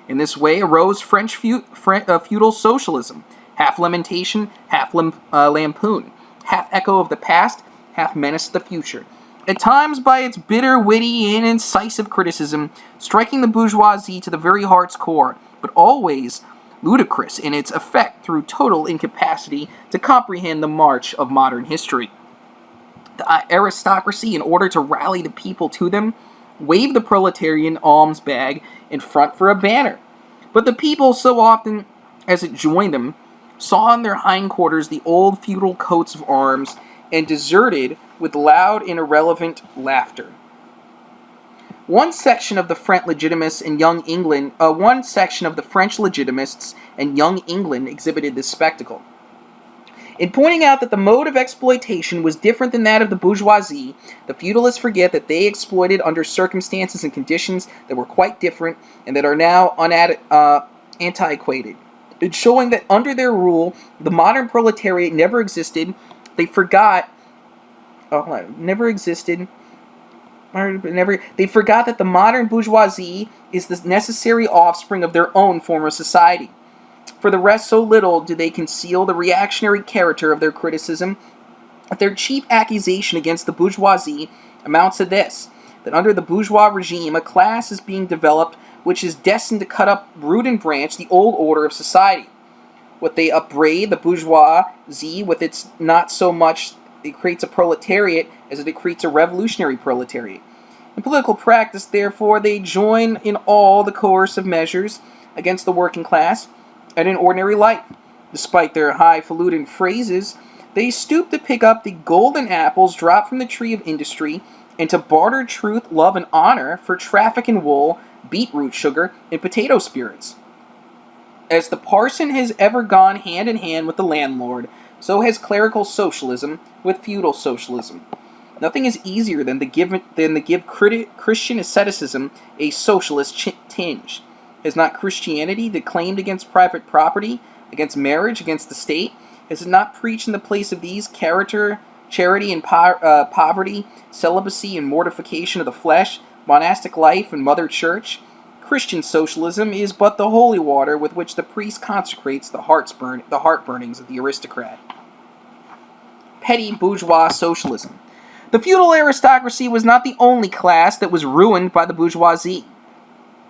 In this way arose French feudal socialism, half lamentation, half lampoon, half echo of the past, half menace of the future. At times by its bitter, witty, and incisive criticism, striking the bourgeoisie to the very heart's core, but always ludicrous in its effect through total incapacity to comprehend the march of modern history. The aristocracy, in order to rally the people to them, waved the proletarian alms bag in front for a banner. But the people, so often as it joined them, saw in their hindquarters the old feudal coats of arms and deserted with loud and irrelevant laughter. One section of the French Legitimists and Young England exhibited this spectacle. In pointing out that the mode of exploitation was different than that of the bourgeoisie, the feudalists forget that they exploited under circumstances and conditions that were quite different and that are now antiquated. In showing that under their rule, the modern proletariat never existed, they forgot that the modern bourgeoisie is the necessary offspring of their own former society. For the rest, so little do they conceal the reactionary character of their criticism, that their chief accusation against the bourgeoisie amounts to this, that under the bourgeois regime, a class is being developed which is destined to cut up root and branch the old order of society. What they upbraid the bourgeoisie with, it's not so much it creates a proletariat as it creates a revolutionary proletariat. In political practice, therefore, they join in all the coercive measures against the working class and in ordinary life. Despite their highfalutin phrases, they stoop to pick up the golden apples dropped from the tree of industry and to barter truth, love, and honor for traffic in wool, beetroot sugar, and potato spirits. As the parson has ever gone hand in hand with the landlord, so has clerical socialism with feudal socialism. Nothing is easier than to give Christian asceticism a socialist tinge. Has not Christianity declaimed against private property, against marriage, against the state? Has it not preached in the place of these charity and poverty, celibacy and mortification of the flesh, monastic life and mother church? Christian socialism is but the holy water with which the priest consecrates the heart burnings of the aristocrat. Petty bourgeois socialism. The feudal aristocracy was not the only class that was ruined by the bourgeoisie,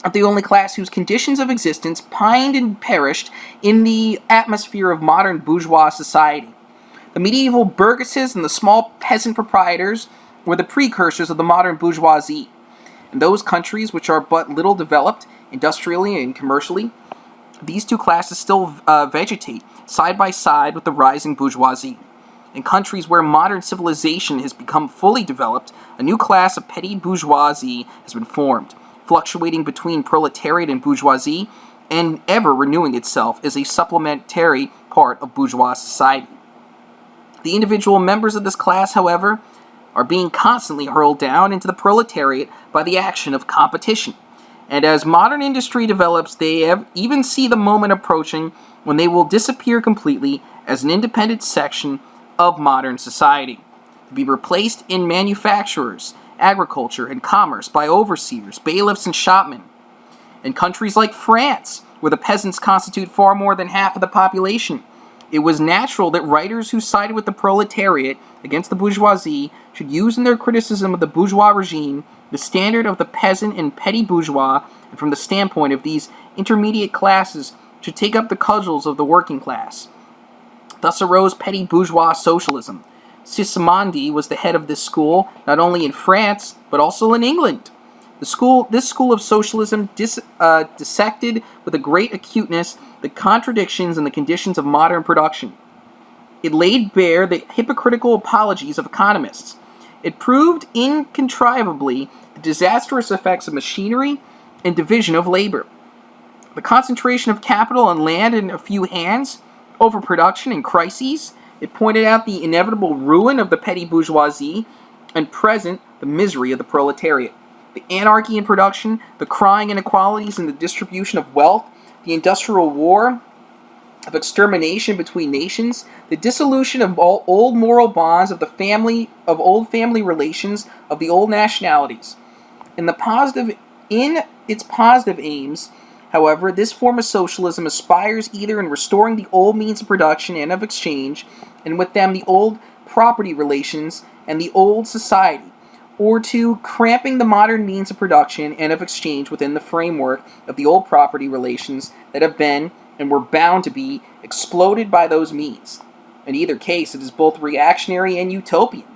not the only class whose conditions of existence pined and perished in the atmosphere of modern bourgeois society. The medieval burgesses and the small peasant proprietors were the precursors of the modern bourgeoisie. In those countries which are but little developed, industrially and commercially, these two classes still vegetate side by side with the rising bourgeoisie. In countries where modern civilization has become fully developed, a new class of petty bourgeoisie has been formed, fluctuating between proletariat and bourgeoisie, and ever renewing itself as a supplementary part of bourgeois society. The individual members of this class, however, are being constantly hurled down into the proletariat by the action of competition. And as modern industry develops, they even see the moment approaching when they will disappear completely as an independent section of modern society, to be replaced in manufacturers, agriculture, and commerce by overseers, bailiffs, and shopmen. In countries like France, where the peasants constitute far more than half of the population, it was natural that writers who sided with the proletariat against the bourgeoisie should use in their criticism of the bourgeois regime the standard of the peasant and petty bourgeois, and from the standpoint of these intermediate classes should take up the cudgels of the working class. Thus arose petty bourgeois socialism. Sismondi was the head of this school, not only in France, but also in England. This school of socialism dissected with a great acuteness the contradictions and the conditions of modern production. It laid bare the hypocritical apologies of economists. It proved incontrivably the disastrous effects of machinery and division of labor, the concentration of capital and land in a few hands, overproduction and crises. It pointed out the inevitable ruin of the petty bourgeoisie, and present the misery of the proletariat. The anarchy in production, the crying inequalities in the distribution of wealth, the industrial war of extermination between nations, the dissolution of all old moral bonds of old family relations, of the old nationalities. In its positive aims, however, this form of socialism aspires either in restoring the old means of production and of exchange, and with them the old property relations and the old society, or to cramping the modern means of production and of exchange within the framework of the old property relations that have been and were bound to be exploded by those means. In either case, it is both reactionary and utopian.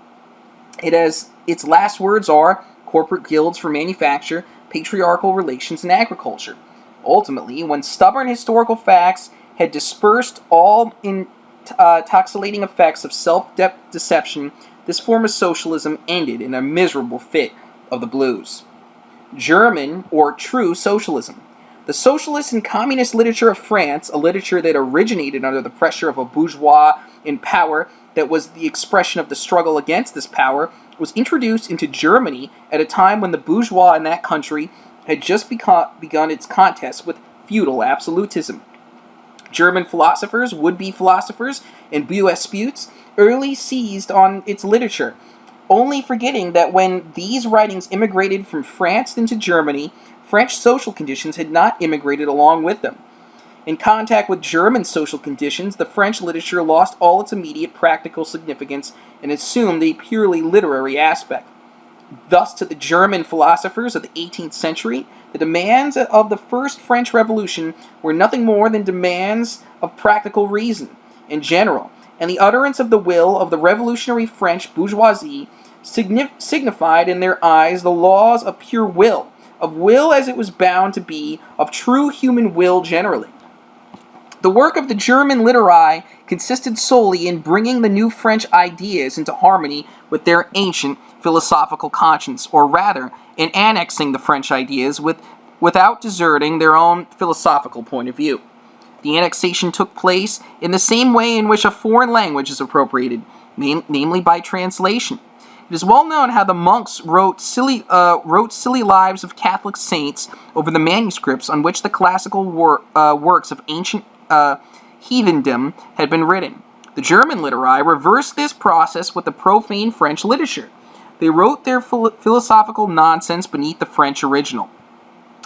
Its last words are corporate guilds for manufacture, patriarchal relations, and agriculture. Ultimately, when stubborn historical facts had dispersed all intoxicating effects of self-deception, this form of socialism ended in a miserable fit of the blues. German, or true socialism. The socialist and communist literature of France, a literature that originated under the pressure of a bourgeois in power that was the expression of the struggle against this power, was introduced into Germany at a time when the bourgeois in that country had just begun its contest with feudal absolutism. German philosophers, would-be philosophers, and Buespuits early seized on its literature, only forgetting that when these writings immigrated from France into Germany, French social conditions had not immigrated along with them. In contact with German social conditions, the French literature lost all its immediate practical significance and assumed a purely literary aspect. Thus, to the German philosophers of the 18th century, the demands of the First French Revolution were nothing more than demands of practical reason in general, and the utterance of the will of the revolutionary French bourgeoisie signified in their eyes the laws of pure will, of will as it was bound to be, of true human will generally. The work of the German literati consisted solely in bringing the new French ideas into harmony with their ancient philosophical conscience, or rather, in annexing the French ideas without deserting their own philosophical point of view. The annexation took place in the same way in which a foreign language is appropriated, namely by translation. It is well known how the monks wrote silly lives of Catholic saints over the manuscripts on which the classical works of ancient heathendom had been written. The German literati reversed this process with the profane French literature. They wrote their philosophical nonsense beneath the French original.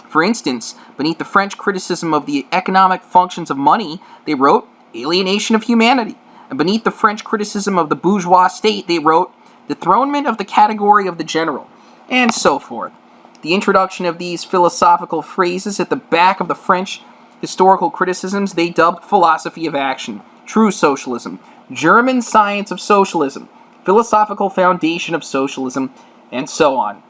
For instance, beneath the French criticism of the economic functions of money, they wrote alienation of humanity. And beneath the French criticism of the bourgeois state, they wrote dethronement of the category of the general, and so forth. The introduction of these philosophical phrases at the back of the French historical criticisms they dubbed philosophy of action, true socialism, German science of socialism, philosophical foundation of socialism, and so on.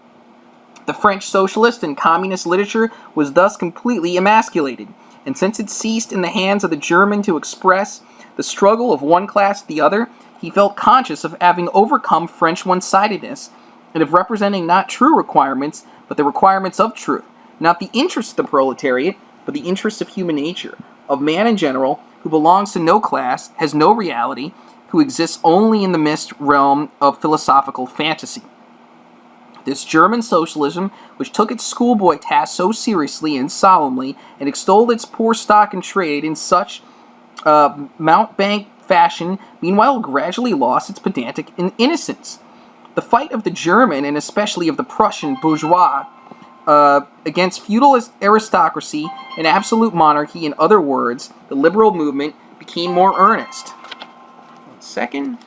The French socialist and communist literature was thus completely emasculated, and since it ceased in the hands of the German to express the struggle of one class to the other, he felt conscious of having overcome French one-sidedness and of representing not true requirements, but the requirements of truth, not the interests of the proletariat, but the interests of human nature, of man in general, who belongs to no class, has no reality, who exists only in the mist realm of philosophical fantasy. This German socialism, which took its schoolboy task so seriously and solemnly, and extolled its poor stock in trade in such mountebank fashion, meanwhile gradually lost its pedantic innocence. The fight of the German, and especially of the Prussian bourgeois, against feudal aristocracy and absolute monarchy, in other words, the liberal movement, became more earnest. 1 second.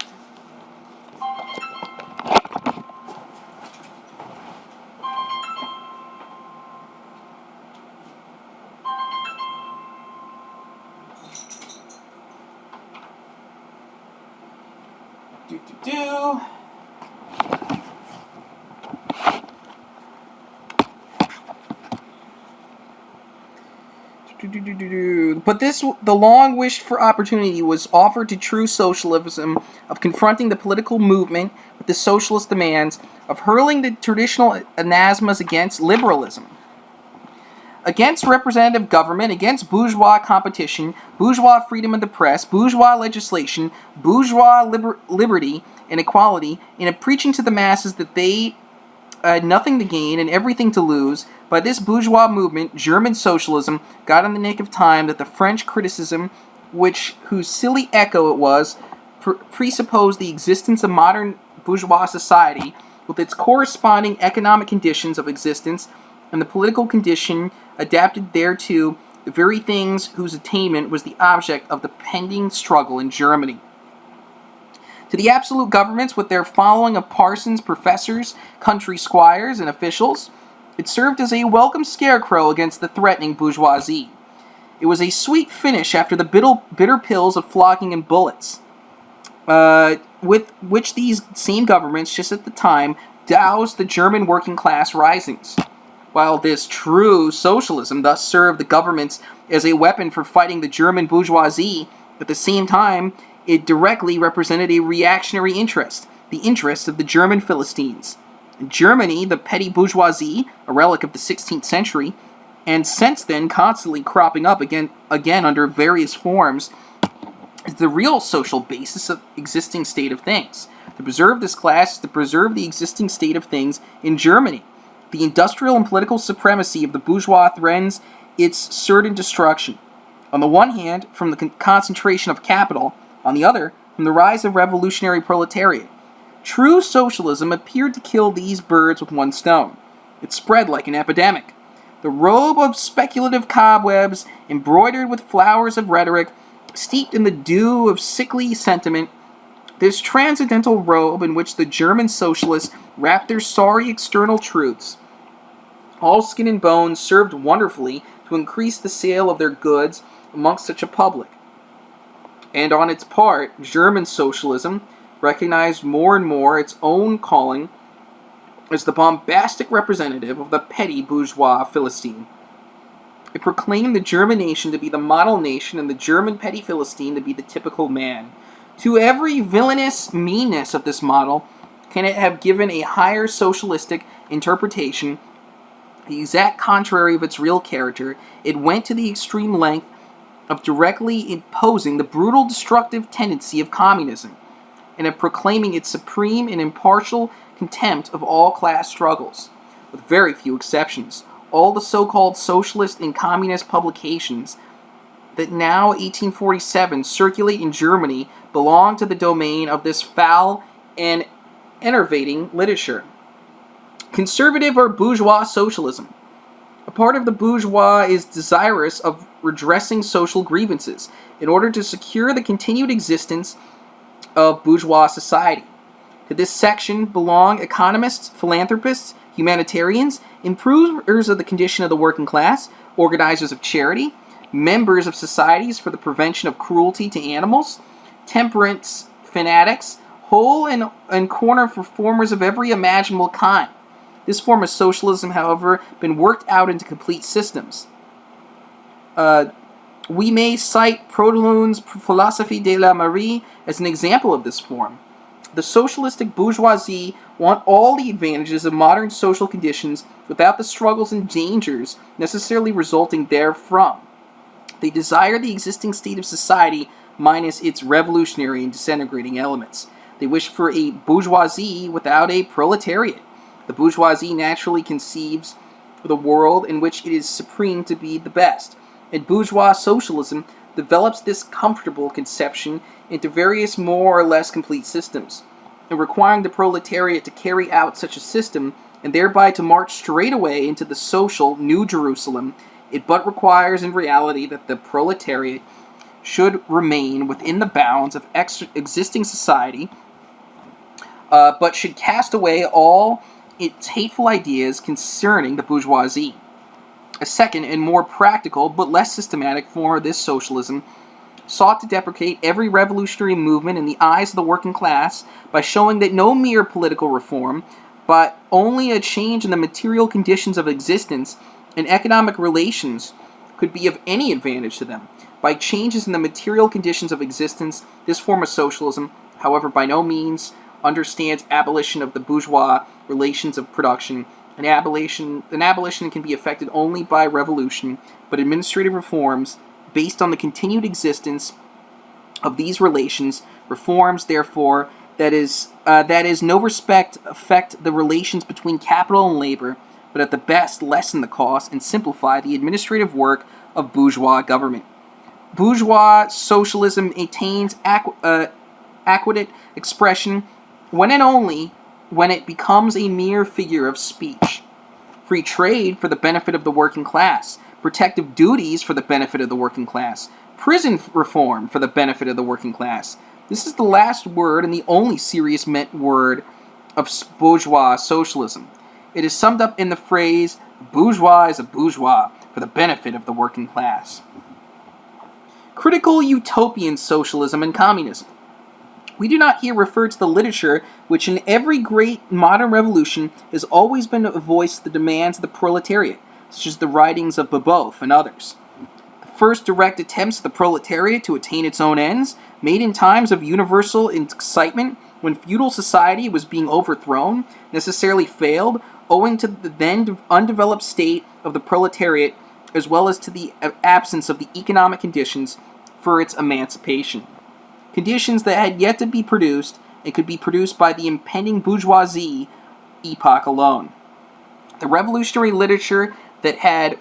But the long wished for opportunity was offered to true socialism of confronting the political movement with the socialist demands, of hurling the traditional anathemas against liberalism, against representative government, against bourgeois competition, bourgeois freedom of the press, bourgeois legislation, bourgeois liberty and equality, and of preaching to the masses that they had nothing to gain and everything to lose. By this bourgeois movement, German socialism got in the nick of time that the French criticism, whose silly echo it was, presupposed the existence of modern bourgeois society with its corresponding economic conditions of existence and the political condition adapted thereto, the very things whose attainment was the object of the pending struggle in Germany. To the absolute governments, with their following of parsons, professors, country squires, and officials, it served as a welcome scarecrow against the threatening bourgeoisie. It was a sweet finish after the bitter pills of flogging and bullets, with which these same governments, just at the time, doused the German working class risings. While this true socialism thus served the governments as a weapon for fighting the German bourgeoisie, at the same time, it directly represented a reactionary interest, the interest of the German Philistines. In Germany, the petty bourgeoisie, a relic of the 16th century, and since then constantly cropping up again under various forms, is the real social basis of existing state of things. To preserve this class is to preserve the existing state of things in Germany. The industrial and political supremacy of the bourgeois threatens its certain destruction. On the one hand, from the concentration of capital, on the other, from the rise of revolutionary proletariat. True socialism appeared to kill these birds with one stone. It spread like an epidemic. The robe of speculative cobwebs, embroidered with flowers of rhetoric, steeped in the dew of sickly sentiment, this transcendental robe in which the German socialists wrapped their sorry external truths, all skin and bones, served wonderfully to increase the sale of their goods amongst such a public. And on its part, German socialism recognized more and more its own calling as the bombastic representative of the petty bourgeois Philistine. It proclaimed the German nation to be the model nation and the German petty Philistine to be the typical man. To every villainous meanness of this model can it have given a higher socialistic interpretation, the exact contrary of its real character. It went to the extreme length of directly imposing the brutal destructive tendency of communism, and of proclaiming its supreme and impartial contempt of all class struggles. With very few exceptions, all the so-called socialist and communist publications that now, 1847, circulate in Germany belong to the domain of this foul and enervating literature. Conservative or bourgeois socialism. A part of the bourgeois is desirous of redressing social grievances in order to secure the continued existence of bourgeois society. To this section belong economists, philanthropists, humanitarians, improvers of the condition of the working class, organizers of charity, members of societies for the prevention of cruelty to animals, temperance fanatics, hole and corner reformers of every imaginable kind. This form of socialism, however, been worked out into complete systems. We may cite Proudhon's Philosophie de la Marie as an example of this form. The socialistic bourgeoisie want all the advantages of modern social conditions without the struggles and dangers necessarily resulting therefrom. They desire the existing state of society minus its revolutionary and disintegrating elements. They wish for a bourgeoisie without a proletariat. The bourgeoisie naturally conceives the world in which it is supreme to be the best, and bourgeois socialism develops this comfortable conception into various more or less complete systems. And requiring the proletariat to carry out such a system, and thereby to march straight away into the social New Jerusalem, it but requires in reality that the proletariat should remain within the bounds of existing society, but should cast away all its hateful ideas concerning the bourgeoisie. A second and more practical but less systematic form of this socialism sought to deprecate every revolutionary movement in the eyes of the working class by showing that no mere political reform, but only a change in the material conditions of existence and economic relations could be of any advantage to them. By changes in the material conditions of existence, this form of socialism, however, by no means understands abolition of the bourgeois relations of production. An abolition can be effected only by revolution, but administrative reforms based on the continued existence of these relations, reforms, therefore, that is no respect affect the relations between capital and labor, but at the best lessen the cost and simplify the administrative work of bourgeois government. Bourgeois socialism attains adequate expression when and only when it becomes a mere figure of speech. Free trade for the benefit of the working class, protective duties for the benefit of the working class, prison reform for the benefit of the working class. This is the last word and the only serious meant word of bourgeois socialism. It is summed up in the phrase, bourgeois is a bourgeois for the benefit of the working class. Critical utopian socialism and communism. We do not here refer to the literature which in every great modern revolution has always been a voice to the demands of the proletariat, such as the writings of Babeuf and others. The first direct attempts of the proletariat to attain its own ends, made in times of universal excitement when feudal society was being overthrown, necessarily failed, owing to the then undeveloped state of the proletariat, as well as to the absence of the economic conditions for its emancipation. Conditions that had yet to be produced and could be produced by the impending bourgeoisie epoch alone. The revolutionary literature that had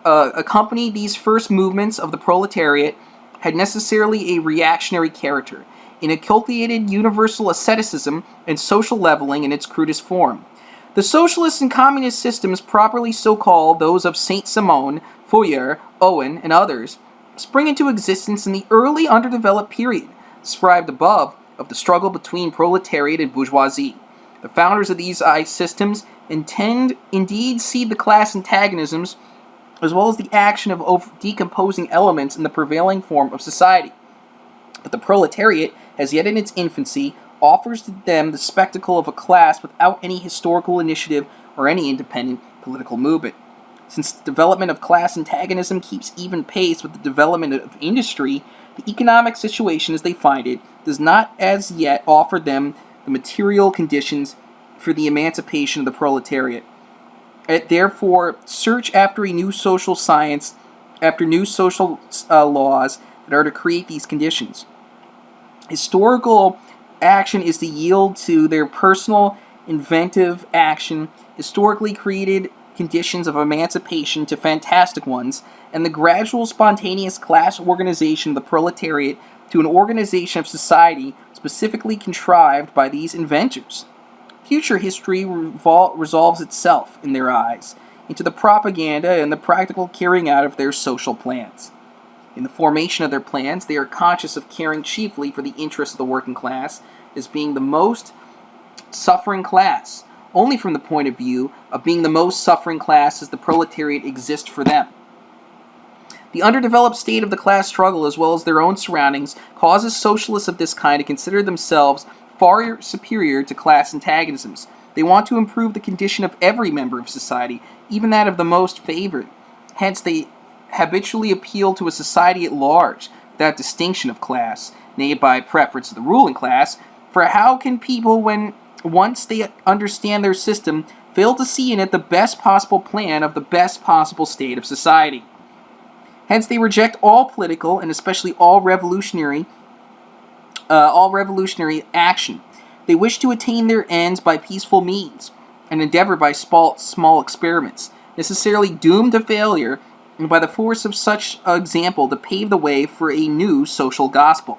accompanied these first movements of the proletariat had necessarily a reactionary character, inculcated universal asceticism and social leveling in its crudest form. The socialist and communist systems, properly so called, those of Saint-Simon, Fourier, Owen, and others, spring into existence in the early underdeveloped period, described above, of the struggle between proletariat and bourgeoisie. The founders of these systems indeed see the class antagonisms as well as the action of decomposing elements in the prevailing form of society. But the proletariat, as yet in its infancy, offers to them the spectacle of a class without any historical initiative or any independent political movement. Since the development of class antagonism keeps even pace with the development of industry, the economic situation as they find it does not as yet offer them the material conditions for the emancipation of the proletariat. It therefore search after a new social science, after new social laws that are to create these conditions. Historical action is to yield to their personal, inventive action, historically created conditions of emancipation to fantastic ones, and the gradual spontaneous class organization of the proletariat to an organization of society specifically contrived by these inventors. Future history resolves itself, in their eyes, into the propaganda and the practical carrying out of their social plans. In the formation of their plans, they are conscious of caring chiefly for the interests of the working class as being the most suffering class, only from the point of view of being the most suffering class as the proletariat exists for them. The underdeveloped state of the class struggle, as well as their own surroundings, causes socialists of this kind to consider themselves far superior to class antagonisms. They want to improve the condition of every member of society, even that of the most favored. Hence, they habitually appeal to a society at large, without distinction of class, nay, by preference of the ruling class, for how can people, when once they understand their system, fail to see in it the best possible plan of the best possible state of society? Hence, they reject all political and especially all revolutionary action. They wish to attain their ends by peaceful means and endeavor by small experiments, necessarily doomed to failure, and by the force of such example to pave the way for a new social gospel.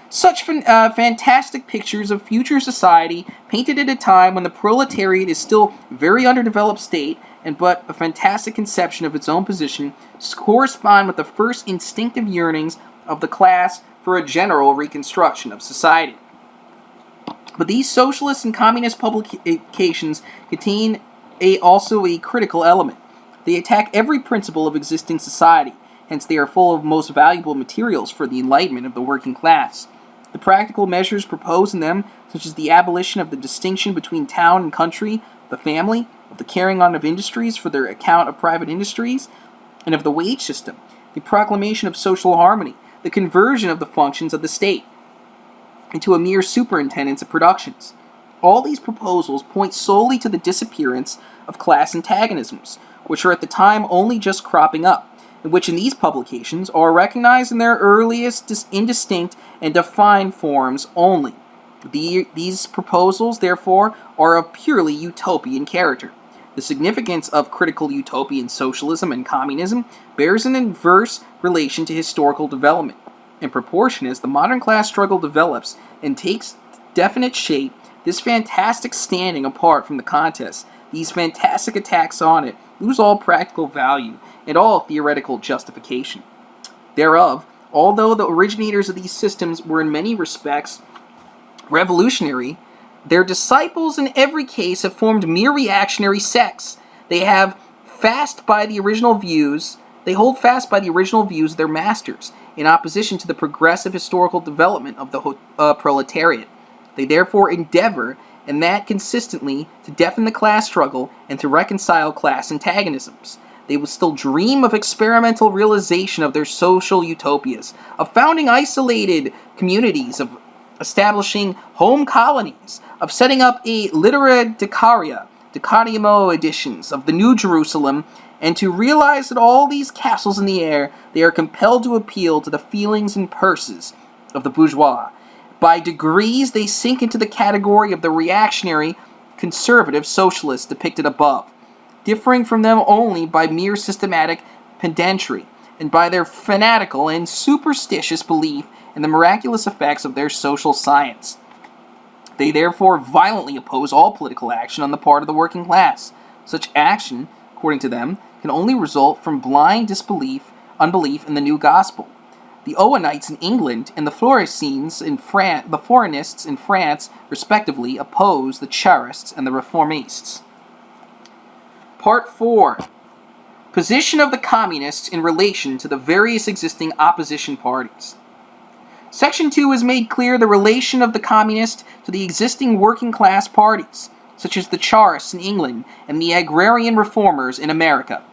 Such fantastic pictures of future society, painted at a time when the proletariat is still a very underdeveloped state and but a fantastic conception of its own position, correspond with the first instinctive yearnings of the class for a general reconstruction of society. But these socialist and communist publications contain also a critical element. They attack every principle of existing society, hence they are full of most valuable materials for the enlightenment of the working class. The practical measures proposed in them, such as the abolition of the distinction between town and country, the family, of the carrying on of industries for their account of private industries, and of the wage system, the proclamation of social harmony, the conversion of the functions of the state into a mere superintendence of productions. All these proposals point solely to the disappearance of class antagonisms, which are at the time only just cropping up, and which in these publications are recognized in their earliest indistinct and defined forms only. These proposals, therefore, are of purely utopian character. The significance of critical utopian socialism and communism bears an inverse relation to historical development. In proportion as the modern class struggle develops and takes definite shape, this fantastic standing apart from the contest, these fantastic attacks on it, lose all practical value and all theoretical justification thereof. Although the originators of these systems were in many respects revolutionary, their disciples in every case have formed mere reactionary sects. They hold fast by the original views of their masters, in opposition to the progressive historical development of the proletariat. They therefore endeavor, and that consistently, to deafen the class struggle and to reconcile class antagonisms. They will still dream of experimental realization of their social utopias, of founding isolated communities, of establishing home colonies, of setting up a litera decariamo editions of the New Jerusalem, and to realize that all these castles in the air, they are compelled to appeal to the feelings and purses of the bourgeois. By degrees, they sink into the category of the reactionary, conservative socialists depicted above, differing from them only by mere systematic pedantry, and by their fanatical and superstitious belief in the miraculous effects of their social science. They therefore violently oppose all political action on the part of the working class. Such action, according to them, can only result from blind unbelief in the new gospel. The Owenites in England and the Florentines in France, respectively, oppose the Chartists and the Reformists. Part 4. Position of the Communists in relation to the various existing opposition parties. Section 2 has made clear the relation of the Communists to the existing working class parties, such as the Chartists in England and the agrarian reformers in America.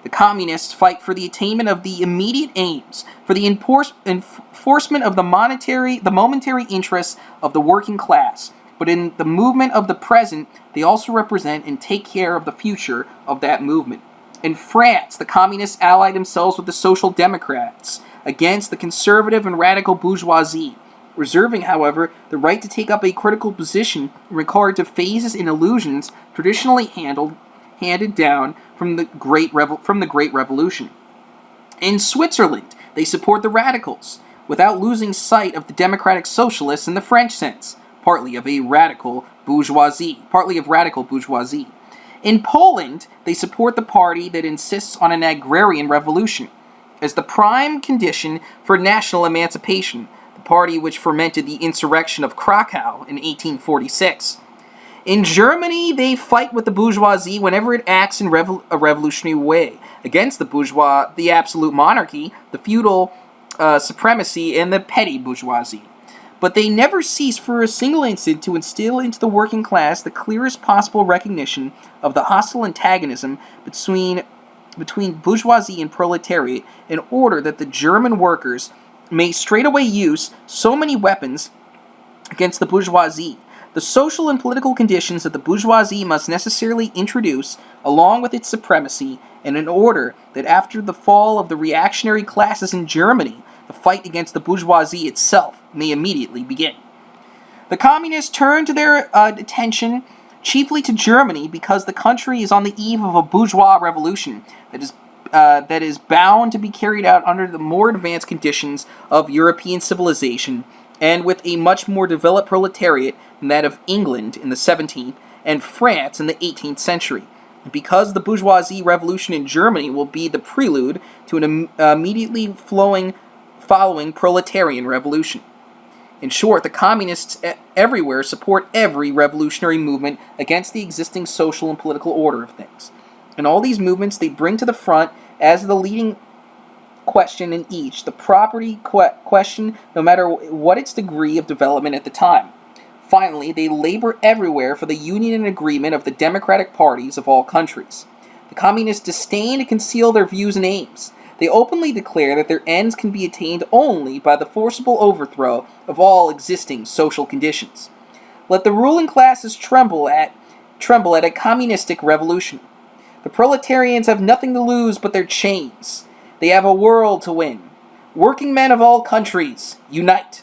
The Communists fight for the attainment of the immediate aims, for the enforcement of the momentary interests of the working class, but in the movement of the present, they also represent and take care of the future of that movement. In France, the Communists allied themselves with the Social Democrats against the conservative and radical bourgeoisie, reserving, however, the right to take up a critical position in regard to phases and illusions traditionally handed down from the Great Revolution. In Switzerland, they support the radicals, without losing sight of the democratic socialists in the French sense, partly of radical bourgeoisie. In Poland, they support the party that insists on an agrarian revolution as the prime condition for national emancipation, the party which fomented the insurrection of Krakow in 1846. In Germany, they fight with the bourgeoisie whenever it acts in a revolutionary way, against the bourgeois, the absolute monarchy, the feudal supremacy, and the petty bourgeoisie. But they never cease for a single instant to instill into the working class the clearest possible recognition of the hostile antagonism between bourgeoisie and proletariat, in order that the German workers may straightway use so many weapons against the bourgeoisie The social and political conditions that the bourgeoisie must necessarily introduce, along with its supremacy, and in order that after the fall of the reactionary classes in Germany, the fight against the bourgeoisie itself may immediately begin. The communists turn to their attention chiefly to Germany because the country is on the eve of a bourgeois revolution that is bound to be carried out under the more advanced conditions of European civilization and with a much more developed proletariat than that of England in the 17th and France in the 18th century. Because the bourgeoisie revolution in Germany will be the prelude to an immediately following proletarian revolution. In short, the communists everywhere support every revolutionary movement against the existing social and political order of things. In all these movements, they bring to the front as the leading question in each the property question, no matter what its degree of development at the time. Finally, they labor everywhere for the union and agreement of the democratic parties of all countries. The communists disdain to conceal their views and aims. They openly declare that their ends can be attained only by the forcible overthrow of all existing social conditions. Let the ruling classes tremble at a communistic revolution. The proletarians have nothing to lose but their chains. They have a world to win. Working men of all countries, unite!